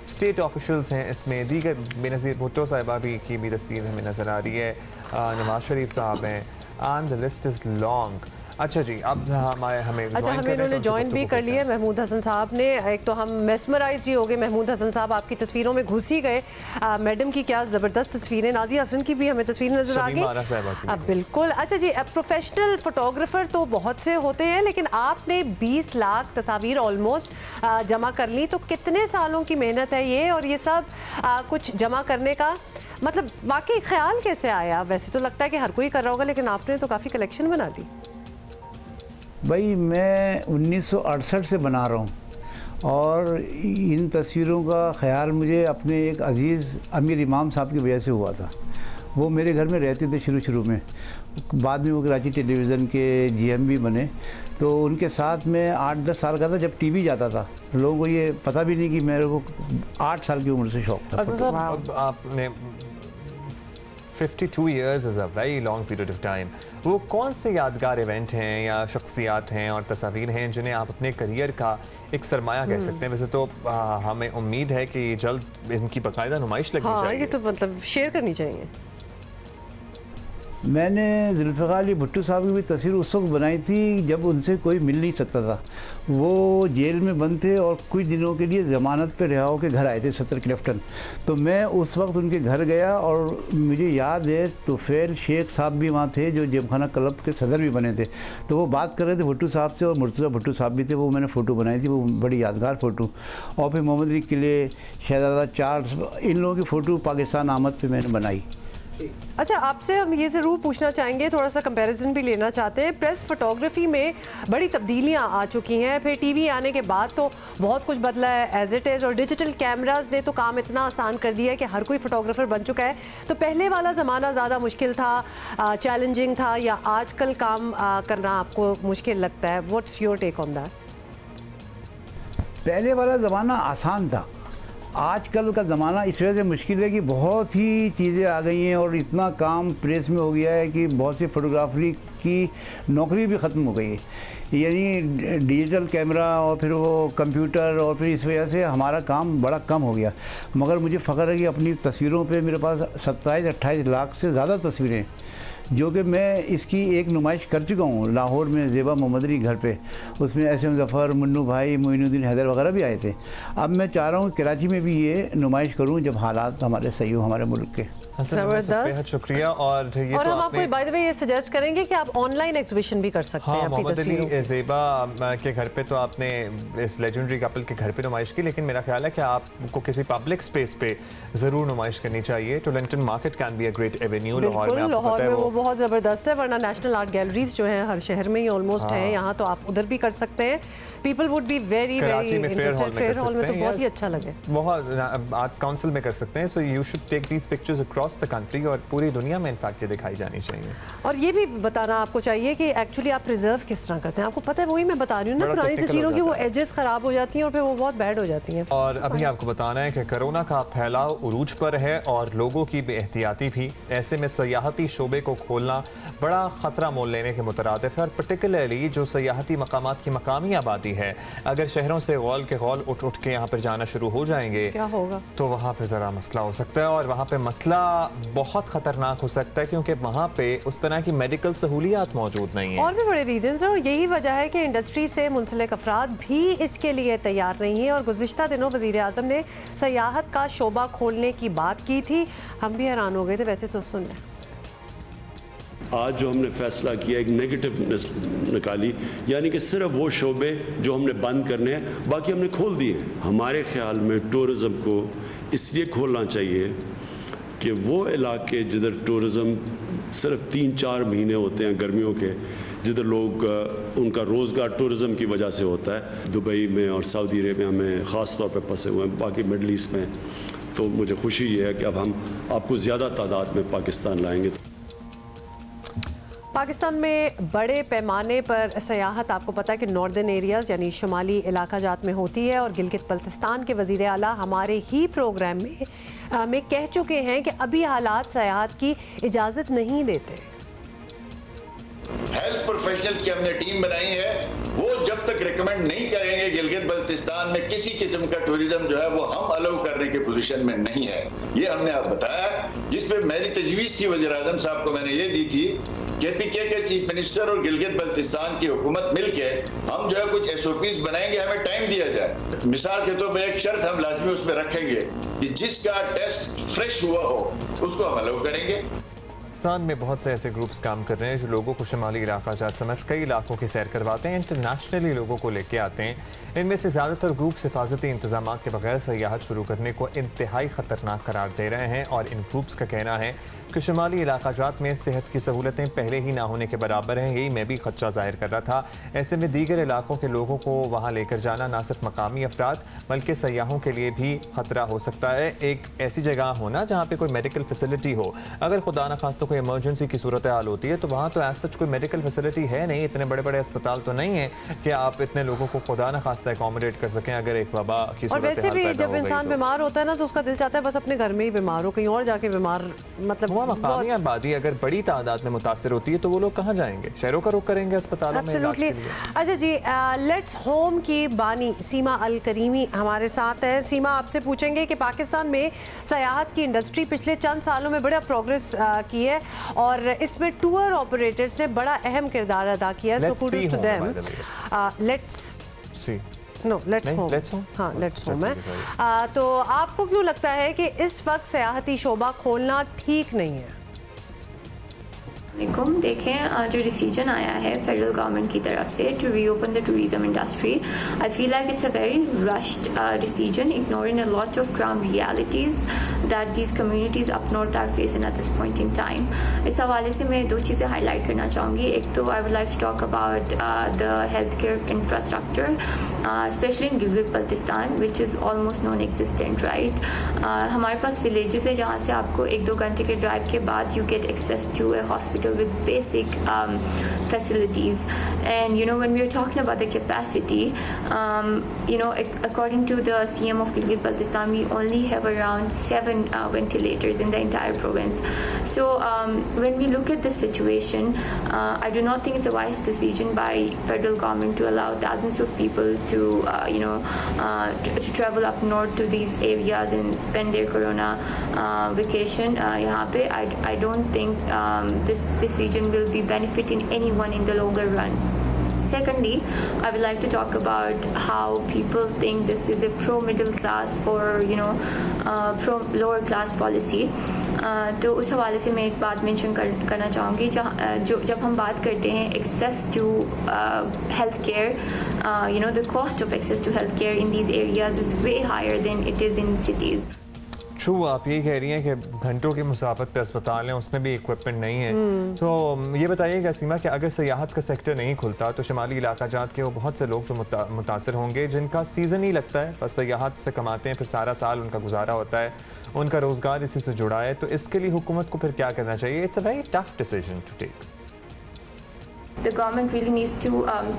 [SPEAKER 1] स्टेट ऑफिशल्स हैं इसमें, दीगर बेनज़ीर भुट्टो साहिबा भी की भी तस्वीर हमें नज़र आ रही है, नवाज शरीफ साहब हैं, and the list is long. अच्छा जी, अब हमें
[SPEAKER 2] इन्होंने ज्वाइन भी कर लिया महमूद हसन साहब ने। एक तो हम मेस्मराइज ही हो गए, महमूद हसन साहब आपकी तस्वीरों में घुस ही गए। मैडम की क्या ज़बरदस्त तस्वीरें, नाजिया हसन की भी हमें तस्वीर नज़र आ गई। बिल्कुल। अच्छा जी, प्रोफेशनल फोटोग्राफर तो बहुत से होते हैं लेकिन आपने 20 लाख तस्वीर ऑलमोस्ट जमा कर ली, तो कितने सालों की मेहनत है ये, और ये सब कुछ जमा करने का मतलब वाकई ख्याल कैसे आया? वैसे तो लगता है कि हर कोई कर रहा होगा लेकिन आपने तो काफ़ी कलेक्शन बना ली।
[SPEAKER 10] भाई मैं 1968 से बना रहा हूँ और इन तस्वीरों का ख्याल मुझे अपने एक अज़ीज़ अमीर इमाम साहब की वजह से हुआ था। वो मेरे घर में रहते थे शुरू में, बाद में वो कराची टेलीविज़न के GM भी बने, तो उनके साथ में 8-10 साल का था जब TV जाता था। लोगों को ये पता भी नहीं कि मेरे को 8 साल की उम्र से शौक़ था।
[SPEAKER 1] अच्छा साहब, आपने 52 years is a very long period of time. वो कौन से यादगार इवेंट हैं या शख्सियात हैं और तस्वीर हैं जिन्हें आप अपने करियर का एक सरमाया कह सकते हैं? वैसे तो हमें उम्मीद है कि जल्द इनकी बाकायदा नुमाइश लगनी चाहिए।
[SPEAKER 2] ये तो मतलब शेयर करनी चाहिए।
[SPEAKER 10] मैंने जुल्फ़िकार अली भुट्टो साहब की भी तस्वीर उस वक्त बनाई थी जब उनसे कोई मिल नहीं सकता था। वो जेल में बंद थे और कुछ दिनों के लिए ज़मानत पर रिहा होकर घर आए थे 70 क्लिफ्टन। तो मैं उस वक्त उनके घर गया और मुझे याद है तोफैल शेख साहब भी वहाँ थे जो जेमखाना क्लब के सदर भी बने थे। तो वो बात कर रहे थे भुट्टो साहब से और मुर्तज़ा भुट्टो साहब भी थे। वो मैंने फ़ोटो बनाई थी, वो बड़ी यादगार फ़ोटो। और फिर मोहम्मद अली किले, शहजादा चार्ल्स, इन लोगों की फ़ोटो पाकिस्तान आमद पे मैंने बनाई।
[SPEAKER 2] अच्छा, आपसे हम ये ज़रूर पूछना चाहेंगे, थोड़ा सा कंपैरिजन भी लेना चाहते हैं। प्रेस फोटोग्राफी में बड़ी तब्दीलियां आ चुकी हैं, फिर टीवी आने के बाद तो बहुत कुछ बदला है एज इट इज़, और डिजिटल कैमरास ने तो काम इतना आसान कर दिया है कि हर कोई फोटोग्राफर बन चुका है। तो पहले वाला ज़माना ज़्यादा मुश्किल था, चैलेंजिंग था, या आजकल काम करना आपको मुश्किल लगता है? What's your take on that?
[SPEAKER 10] पहले वाला ज़माना आसान था, आजकल का ज़माना इस वजह से मुश्किल है कि बहुत ही चीज़ें आ गई हैं और इतना काम प्रेस में हो गया है कि बहुत सी फोटोग्राफी की नौकरी भी ख़त्म हो गई है। यानी डिजिटल कैमरा और फिर वो कंप्यूटर, और फिर इस वजह से हमारा काम बड़ा कम हो गया। मगर मुझे फ़ख्र है कि अपनी तस्वीरों पे मेरे पास 27-28 लाख से ज़्यादा तस्वीरें, जो कि मैं इसकी एक नुमाइश कर चुका हूँ लाहौर में ज़ेबा मोहम्मद अली घर पे। उसमें एस.एम. ज़फ़र, मुन्नू भाई, मोइनुद्दीन हैदर वगैरह भी आए थे। अब मैं चाह रहा हूँ कराची में भी ये नुमाइश करूँ जब हालात हमारे सही हो हमारे मुल्क के।
[SPEAKER 2] जबरदस्त,
[SPEAKER 1] शुक्रिया। और ये
[SPEAKER 2] और हम आपको बाय द वे ये सजेस्ट करेंगे कि आप ऑनलाइन एग्जीबिशन भी कर सकते हैं अपनी तस्वीरों की।
[SPEAKER 1] ज़ेबा के घर पे तो आपने इस लेजेंडरी कपल के घर पे नुमाइश की, लेकिन मेरा ख्याल है कि आपको किसी पब्लिक स्पेस पे ज़रूर नुमाइश करनी चाहिए। Tollinton market can be a great avenue Lahore में,
[SPEAKER 2] लाहौर में वो बहुत ज़बरदस्त है, वरना नेशनल आर्ट गैलरीज जो हैं हर शहर में ही ऑलमोस्ट हैं, यहाँ तो आप उधर भी कर सकते हैं। People would be very very interested. Fair hall में तो बहुत ही अच्छा लगे,
[SPEAKER 1] बहुत आर्ट काउंसिल में कर सकते हैं। So you should take these pictures across the country, और पूरी दुनिया में इनफैक्ट ये दिखाई जानी चाहिए।
[SPEAKER 2] और ये भी बताना आपको चाहिए कि एक्चुअली आप प्रिजर्व किस तरह करते हैं। आपको पता है, वही मैं बता रही हूँ ना, पुरानी तस्वीरों की वो एजेस खराब हो जाती हैं और फिर वो बहुत बैड हो जाती हैं।
[SPEAKER 1] और अभी आपको बताना है कि कोरोना का फैलाव उरूज पर है और लोगों की बेएहतियाती भी। ऐसे में सयाहती शोबे को खोलना बड़ा ख़तरा मोल लेने के मुतरादिफ है, और पर्टिकुलरली जो सयाहती मकामात की मकामी आबादी है, अगर शहरों से गौल के गौल उठ उठ के यहाँ पर जाना शुरू हो जाएंगे
[SPEAKER 2] क्या होगा,
[SPEAKER 1] तो वहाँ पे ज़रा मसला हो सकता है। और वहाँ पे मसला बहुत ख़तरनाक हो सकता है, क्योंकि वहाँ पे उस तरह की मेडिकल सहूलियात मौजूद नहीं है।
[SPEAKER 2] और भी बड़े रीजंस हैं, और यही वजह है कि इंडस्ट्री से मुंसलिक अफराद भी इसके लिए तैयार नहीं है। और गुज़िश्ता दिनों वज़ीर आज़म ने सयाहत का शोबा खोलने की बात की थी, हम भी हैरान हो गए थे। वैसे तो सुन लें,
[SPEAKER 7] आज जो हमने फैसला किया, एक नेगेटिव निकाली, यानी कि सिर्फ वो शोबे जो हमने बंद करने हैं बाकी हमने खोल दिए। हमारे ख्याल में टूरिज़म को इसलिए खोलना चाहिए कि वो इलाके जिधर टूरिज़म सिर्फ 3-4 महीने होते हैं गर्मियों के, जिधर लोग उनका रोज़गार टूरिज़म की वजह से होता है, दुबई में और सऊदी अरेबिया में ख़ास तौर पर फंसे हुए हैं, बाकी मिडल ईस्ट में, तो मुझे खुशी ये है कि अब हम आपको ज़्यादा तादाद में पाकिस्तान लाएंगे।
[SPEAKER 2] पाकिस्तान में बड़े पैमाने पर सयाहत आपको पता है कि नॉर्दर्न एरियाज़ यानी शुमाली इलाका जात में होती है, और गिलगित बल्तिस्तान के वज़ीर आला हमारे ही प्रोग्राम में कह चुके हैं कि अभी हालात सयाहत की इजाज़त नहीं देते।
[SPEAKER 11] हेल्थ प्रोफेशनल्स की हमने टीम बनाई है, वो जब तक रिकमेंड नहीं करेंगे गिलगित बल्तिस्तान में किसी किस्म का टूरिज्म जो है वो हम अलाउ करने के पोजीशन में नहीं है। ये हमने आप बताया, जिस पे मेरी तजवीज़ थी वज़ीर आज़म साहब को मैंने ये दी थी, KPK के चीफ मिनिस्टर और गिलगित बल्तिस्तान की हुकूमत मिलके हम जो है कुछ SOPs बनाएंगे, हमें टाइम दिया जाए। मिसाल के तौर पर एक शर्त हम लाजमी उस पर रखेंगे कि जिसका टेस्ट फ्रेश हुआ हो उसको हम अलाउ करेंगे।
[SPEAKER 1] पाकिस्तान में बहुत से ऐसे ग्रुप्स काम कर रहे हैं जो लोगों को शुमाली इलाका जात समेत कई इलाकों की सैर करवाते हैं, इंटरनेशनली लोगों को लेके आते हैं। इनमें से ज़्यादातर ग्रुप्स हिफाजती इंतजाम के बगैर सयाहत शुरू करने को इंतहाई ख़तरनाक करार दे रहे हैं, और इन ग्रुप्स का कहना है कि शुमाली इलाका जात में सेहत की सहूलतें पहले ही ना होने के बराबर हैं। यही मैं भी खदशा जाहिर कर रहा था। ऐसे में दीगर इलाकों के लोगों को वहाँ लेकर जाना ना सिर्फ मकामी अफराद बल्कि सयाहों के लिए भी ख़तरा हो सकता है। एक ऐसी जगह होना जहाँ पर कोई मेडिकल फैसिलिटी हो, अगर खुदा न खास्ता तो कोई इमरजेंसी की सूरत हाल होती है तो वहाँ तो एज सच कोई मेडिकल फैसिलिटी है नहीं, इतने बड़े बड़े अस्पताल तो नहीं है कि आप इतने लोगों को खुदा न खास्ता अकोमोडेट कर सकें अगर एक वबा की सूरत हाल पैदा हो गई। और वैसे भी जब इंसान
[SPEAKER 2] बीमार होता है ना तो उसका दिल चाहता है बस अपने घर में ही बीमार हो, कहीं और जाके बीमार मतलब
[SPEAKER 1] मकामी आबादी अगर बड़ी तादाद में मुतासर होती है तो वो लोग कहाँ जाएंगे, शहरों का रुख करेंगे अस्पतालों में इलाज के लिए।
[SPEAKER 2] अच्छा जी, लेट्स होम की बानी सीमा अल करीमी हमारे साथ है। सीमा, आपसे पूछेंगे कि पाकिस्तान में सयाहत की इंडस्ट्री पिछले चंद सालों में बड़ा प्रोग्रेस की है और इसमें टूर ऑपरेटर्स ने बड़ा अहम किरदार अदा किया है। So could to them. Let's see no let's home. हाँ, लेट्स होम है। तो आपको क्यों लगता है कि इस वक्त सयाहती शोबा खोलना ठीक नहीं है?
[SPEAKER 12] देखें, जो डिसीजन आया है फेडरल गवर्नमेंट की तरफ से to reopen the tourism industry, I feel like it's a very rushed decision, ignoring a lot of ground realities that these communities up north are facing at this point in time. इस हवाले से मैं दो चीज़ें highlight करना चाहूँगी। एक तो I would like to talk about the health care infrastructure especially in Gilgit Baltistan which is almost non existent, right. हमारे पास विलेजेस है जहाँ से आपको 1-2 घंटे के ड्राइव के बाद you get access to a hospital with basic facilities. And when we are talking about the capacity, according to the CM of Gilgit-Baltistan, we only have around 7 ventilators in the entire province. So when we look at this situation, I do not think it's a wise decision by federal government to allow thousands of people to to travel up north to these areas and spend their corona vacation यहाँ पे. I don't think this decision will be benefiting anyone in the longer run. Secondly, I would like to talk about how people think this is a pro-middle class or pro-lower class policy. तो उस हवाले से मैं एक बात mention करना चाहूँगी, जब हम बात करते हैं access to health care, the cost of access to health care in these areas is way higher than it is in cities.
[SPEAKER 1] True, आप ये कह रही हैं कि घंटों की मुसाफत पे अस्पताल हैं, उसमें भी इक्विपमेंट नहीं है। तो ये बताइएगा सीमा कि अगर सयाहत का सेक्टर नहीं खुलता तो शुमाली इलाका जात के वो बहुत से लोग जो मुतासर होंगे जिनका सीज़न ही लगता है, बस सयाहत से कमाते हैं, फिर सारा साल उनका गुजारा होता है, उनका रोज़गार इसी से जुड़ा है, तो इसके लिए हुकूमत को फिर क्या करना चाहिए? It's a very tough decision to take.
[SPEAKER 12] The government really needs to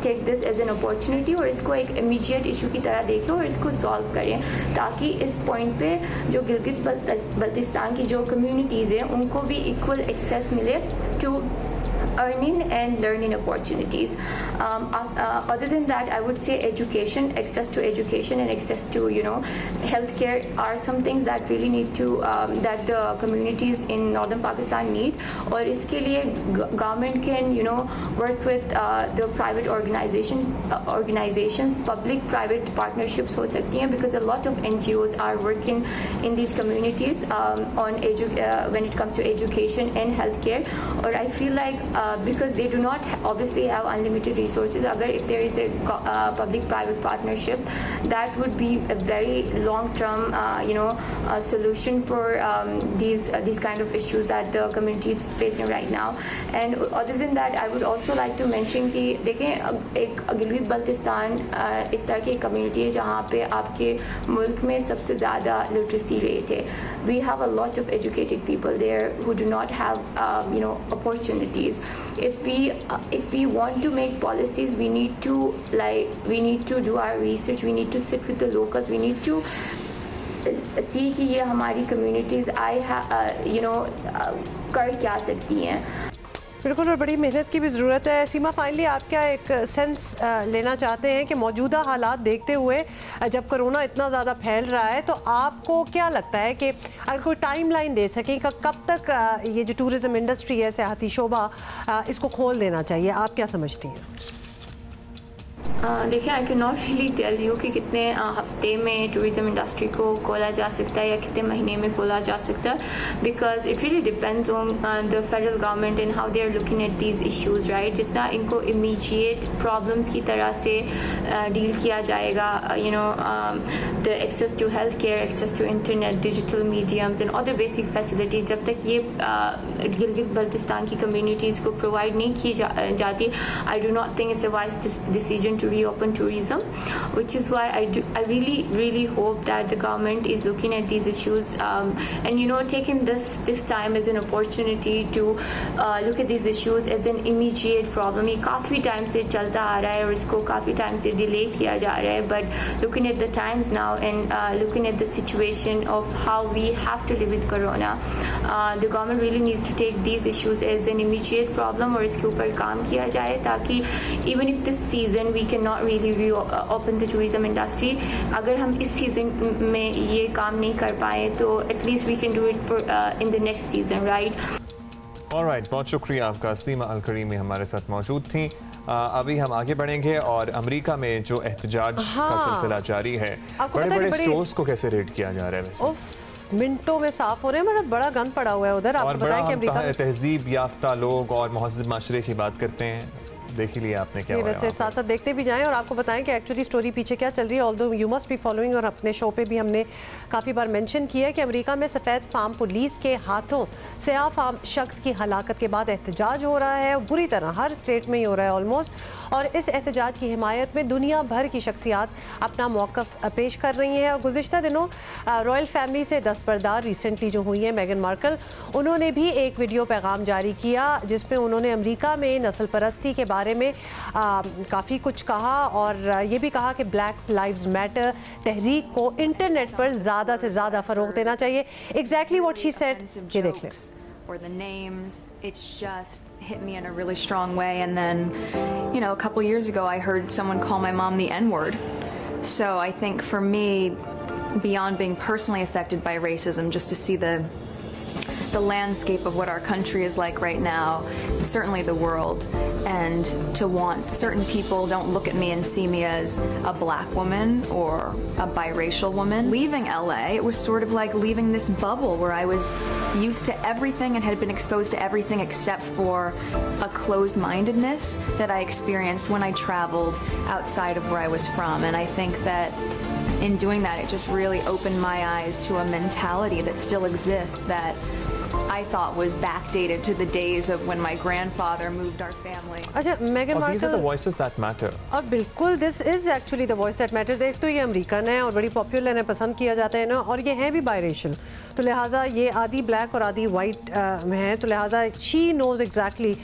[SPEAKER 12] take this as an opportunity और इसको एक immediate issue की तरह देखें और इसको solve करें, ताकि इस point पे जो गिलगित बल्तिस्तान की जो communities हैं उनको भी equal access मिले to earning and learning opportunities. Other than that, I would say education, access to education and access to healthcare are some things that really need to that the communities in northern Pakistan need. और इसके लिए government can work with the private organizations, public-private partnerships हो सकती हैं, because a lot of NGOs are working in these communities on when it comes to education and healthcare. और I feel like because they do not obviously have unlimited resources, agar if there is a public-private partnership, that would be a very long-term solution for these kind of issues that the community is facing right now. And other than that, I would also like to mention कि देखें, एक गिलगित बल्तिस्तान इस तरह की एक community है जहाँ पे आपके मुल्क में सबसे ज़्यादा लिटरेसी रेट है. We have a lot of educated people there who do not have opportunities. If we want to make policies, we need to do our research, we need to sit with the locals, we need to see कि ये हमारी communities कर क्या सकती हैं.
[SPEAKER 2] बिल्कुल, और बड़ी मेहनत की भी ज़रूरत है. सीमा, फाइनली आप क्या एक सेंस लेना चाहते हैं कि मौजूदा हालात देखते हुए जब कोरोना इतना ज़्यादा फैल रहा है तो आपको क्या लगता है कि अगर कोई टाइम लाइन दे सकें कि कब तक ये जो टूरिज़म इंडस्ट्री है, सियाहती शोबा, इसको खोल देना चाहिए, आप क्या समझती हैं?
[SPEAKER 12] देखिए, I can not really tell you कि कितने हफ्ते में टूरिज़म इंडस्ट्री को खोला जा सकता है या कितने महीने में खोला जा सकता है, because it really depends on the federal government and how they are looking at these issues, right. जितना इनको इमीडिएट प्रॉब्लम्स की तरह से डील किया जाएगा, you know the access to health care, access to internet, digital mediums and other basic facilities, जब तक ये गिलगित बल्तिस्तान की कम्युनिटीज़ को प्रोवाइड नहीं की जाती, I do not think it's a wise decision to reopen tourism, which is why I really hope that the government is looking at these issues and, you know, taking this time as an opportunity to look at these issues as an immediate problem. ये काफ़ी time से चलता आ रहा है और इसको काफ़ी time से डिले किया जा रहा है, but looking at the times now and looking at the situation of how we have to live with corona, the government really needs to take these issues as an immediate problem और इसके ऊपर काम किया जाए, ताकि even if this season we cannot really open the tourism industry, अगर हम इस सीजन में ये काम नहीं कर पाए तो at least we can do it for in the next season, right?
[SPEAKER 1] Alright, बहुत शुक्रिया आपका। सीमा अल-करीमी हमारे साथ मौजूद थी। अभी हम आगे बढ़ेंगे और अमेरिका में जो एहतजाज का सिलसिला जारी है, बड़े-बड़े स्टोर्स को कैसे रेड किया जा रहा है वैसे?
[SPEAKER 2] मिनटों में साफ हो रहे हैं, बड़ा गंद पड़ा हुआ है उधर। आपको बताएं कि अमेरिका में
[SPEAKER 1] तहजीब याफ्ता लोग और मुहज़्ज़ब माशरे की बात करते हैं, देख ही लिया आपने क्या।
[SPEAKER 2] वैसे साथ साथ देखते भी जाएं और आपको बताएं कि एक्चुअली स्टोरी पीछे क्या चल रही है। Although you must be following, और अपने शो पे भी हमने काफ़ी बार मेंशन किया है कि अमेरिका में सफ़ेद फार्म पुलिस के हाथों स्याह फार्म शख्स की हलाकत के बाद एहतजाज हो रहा है, बुरी तरह हर स्टेट में ही हो रहा है ऑलमोस्ट, और इस एहतजाज की हिमायत में दुनिया भर की शख्सियात अपना मौक़िफ़ पेश कर रही हैं। और गुज़िश्ता दिनों रॉयल फैमिली से दस्तबरदार रिसेंटली जो हुई है मेगन मार्कल, उन्होंने भी एक वीडियो पैगाम जारी किया जिसमें उन्होंने अमेरिका में नस्ल परस्ती के बारे में काफ़ी कुछ कहा, और ये भी कहा कि ब्लैक लाइव्स मैटर तहरीक को इंटरनेट पर ज़्यादा से ज़्यादा फ़रोग़ देना चाहिए। एग्जैक्टली व्हाट शी सेड, ये देख लें।
[SPEAKER 13] Or the names, it's just hit me in a really strong way. And then, you know, a couple years ago I heard someone call my mom the N-word. So I think for me, beyond being personally affected by racism, just to see the landscape of what our country is like right now, certainly the world, and to want certain people don't look at me and see me as a black woman or a biracial woman. Leaving LA, it was sort of like leaving this bubble where I was used to everything and had been exposed to everything except for a closed-mindedness that I experienced when I traveled outside of where I was from. And I think that in doing that, it just really opened my eyes to a mentality that still exists that I thought was backdated to the days of when my grandfather moved our family.
[SPEAKER 2] अच्छा, मेगन Markle,
[SPEAKER 1] these are the voices that matter.
[SPEAKER 2] और बिल्कुल this is actually the voice that matters। एक तो ये American है और बड़ी पॉपुलर है, पसंद किया जाता है ना, और ये है भी बायरेशल, तो लिहाजा ये आधी ब्लैक और आधी वाइट में है, तो लिहाजा शी नोज एग्जैक्टली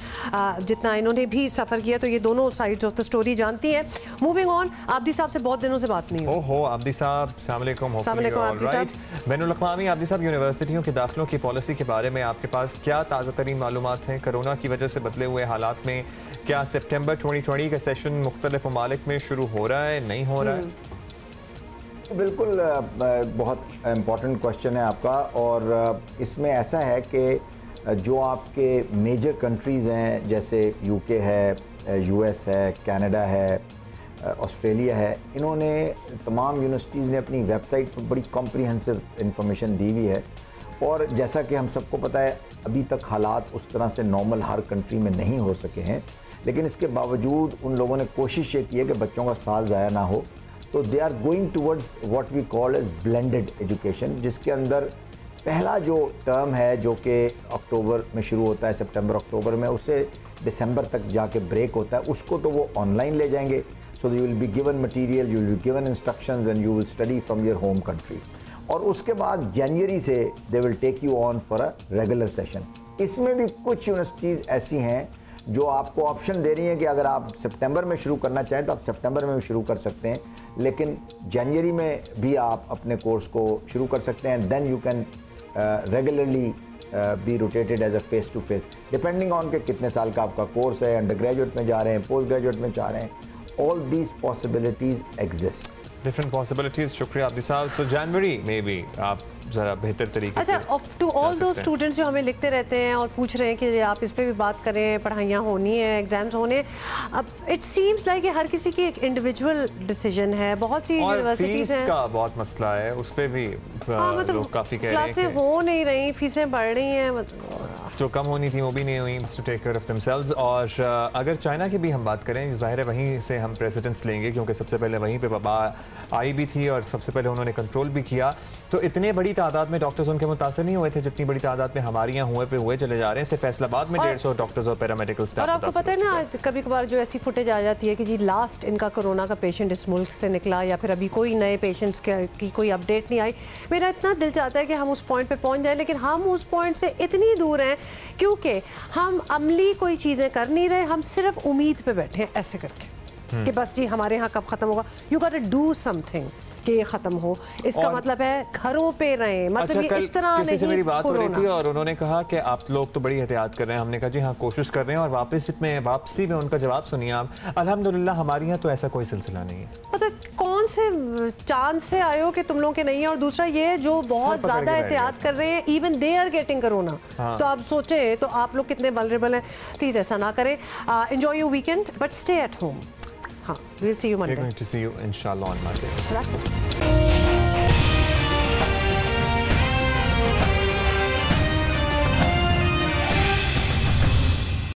[SPEAKER 2] जितना इन्होंने भी सफ़र किया, तो ये दोनों साइड्स ऑफ द स्टोरी जानती हैं। मूविंग ऑन, आब्दी साहब से बहुत दिनों से बात नहीं हुई।
[SPEAKER 1] ओहो, आब्दी साहब, अस्सलाम वालेकुम।
[SPEAKER 2] आब्दी साहब।
[SPEAKER 1] बैनुल अक़वामी आब्दी साहब, यूनिवर्सिटियों के दाखिलों की पॉलिसी के बारे में आपके पास क्या ताज़ा तरीन मालूमात हैं? कोरोना की वजह से बदले हुए हालात में क्या सितंबर 2020 का सेशन मुख्तलिफ ममालिक में शुरू हो रहा है, नहीं हो रहा है?
[SPEAKER 14] बिल्कुल, बहुत इम्पॉर्टेंट क्वेश्चन है आपका, और इसमें ऐसा है कि जो आपके मेजर कंट्रीज़ हैं जैसे यूके है, यूएस है, कनाडा है, ऑस्ट्रेलिया है, इन्होंने तमाम यूनिवर्सिटीज़ ने अपनी वेबसाइट पर बड़ी कॉम्प्रिहेंसिव इंफॉर्मेशन दी हुई है, और जैसा कि हम सबको पता है अभी तक हालात उस तरह से नॉर्मल हर कंट्री में नहीं हो सके हैं, लेकिन इसके बावजूद उन लोगों ने कोशिश ये की है कि बच्चों का साल ज़ाया ना हो, तो they are going towards what we call as blended education, जिसके अंदर पहला जो टर्म है जो कि अक्टूबर में शुरू होता है, सितंबर अक्टूबर में, उससे दिसंबर तक जाके ब्रेक होता है, उसको तो वो ऑनलाइन ले जाएंगे। So you will be given material, you will be given instructions and you will study from your home country, और उसके बाद जनवरी से they will take you on for a regular session. इसमें भी कुछ यूनिवर्सिटीज़ ऐसी हैं जो आपको ऑप्शन दे रही हैं कि अगर आप सितंबर में शुरू करना चाहें तो आप सितंबर में भी शुरू कर सकते हैं, लेकिन जनवरी में भी आप अपने कोर्स को शुरू कर सकते हैं। Then you can regularly be rotated as a face to face, depending on के कितने साल का आपका कोर्स है, अंडर ग्रेजुएट में जा रहे हैं, पोस्ट ग्रेजुएट में जा रहे हैं। All these possibilities exist,
[SPEAKER 1] different possibilities. शुक्रिया आब्दी साहब। सो जनवरी में भी आप ज़रा बेहतर तरीके से।
[SPEAKER 2] अच्छा, टू ऑल दो स्टूडेंट्स जो हमें लिखते रहते हैं और पूछ रहे हैं कि आप इस पे भी बात करें, पढ़ाइयाँ होनी है, एग्जाम्स होने, अब इट सीम्स लाइक हर किसी की एक इंडिविजुअल डिसीजन है। बहुत सी यूनिवर्सिटीज हैं
[SPEAKER 1] का बहुत मसला है, उस पर भी
[SPEAKER 2] मतलब
[SPEAKER 1] लोग काफ़ी कह रहे हैं
[SPEAKER 2] क्लासें हो नहीं रही, फीसें बढ़ रही हैं,
[SPEAKER 1] जो कम होनी थी वो भी नहीं हुई, to take care of themselves. और अगर चाइना की भी हम बात करें, ज़ाहिर है वहीं से हम प्रेसिडेंट्स लेंगे क्योंकि सबसे पहले वहीं पे वबा आई भी थी और सबसे पहले उन्होंने कंट्रोल भी किया। तो इतने बड़ी तादाद में डॉक्टर्स उनके मुतासर नहीं हुए थे जितनी बड़ी तादाद में हमारे यहाँ हुए चले जा रहे हैं। सिर्फ फैसलाबाद में 150 डॉक्टर्स और पैरामेडिकल स्टाफ।
[SPEAKER 2] और आपको पता है ना, कभी कभार जो ऐसी फुटेज आ जाती है कि जी लास्ट इनका कोरोना का पेशेंट इस मुल्क से निकला या फिर अभी कोई नए पेशेंट्स की कोई अपडेट नहीं आई। मेरा इतना दिल चाहता है कि हम उस पॉइंट पे पहुंच जाए, लेकिन हम उस पॉइंट से इतनी दूर हैं क्योंकि हम अमली कोई चीज़ें कर नहीं रहे, हम सिर्फ उम्मीद पे बैठे हैं ऐसे करके कि बस जी हमारे यहाँ कब ख़त्म होगा। You got to do something कि ये ख़त्म हो। इसका मतलब है घरों पे रहें। मतलब
[SPEAKER 1] अच्छा,
[SPEAKER 2] ये इस तरह
[SPEAKER 1] किसी से मेरी बात हो रही थी और उन्होंने कहा कि आप लोग तो बड़ी एहतियात कर रहे हैं। हमने कहा जी हाँ कोशिश कर रहे हैं। और वापसी में उनका जवाब सुनिए आप। अल्हम्दुलिल्लाह हमारे यहाँ तो ऐसा कोई सिलसिला नहीं है।
[SPEAKER 2] मतलब कौन से चांद से आए हो कि तुम लोगों के नहीं है। और दूसरा ये जो बहुत ज़्यादा एहतियात कर रहे हैं, even they are getting corona. तो आप सोचें तो आप लोग कितने वल्नरेबल हैं। प्लीज़ ऐसा ना करें। Enjoy your weekend but stay at home. हाँ, we'll see you Monday.
[SPEAKER 1] We're going to see you inshallah on Monday.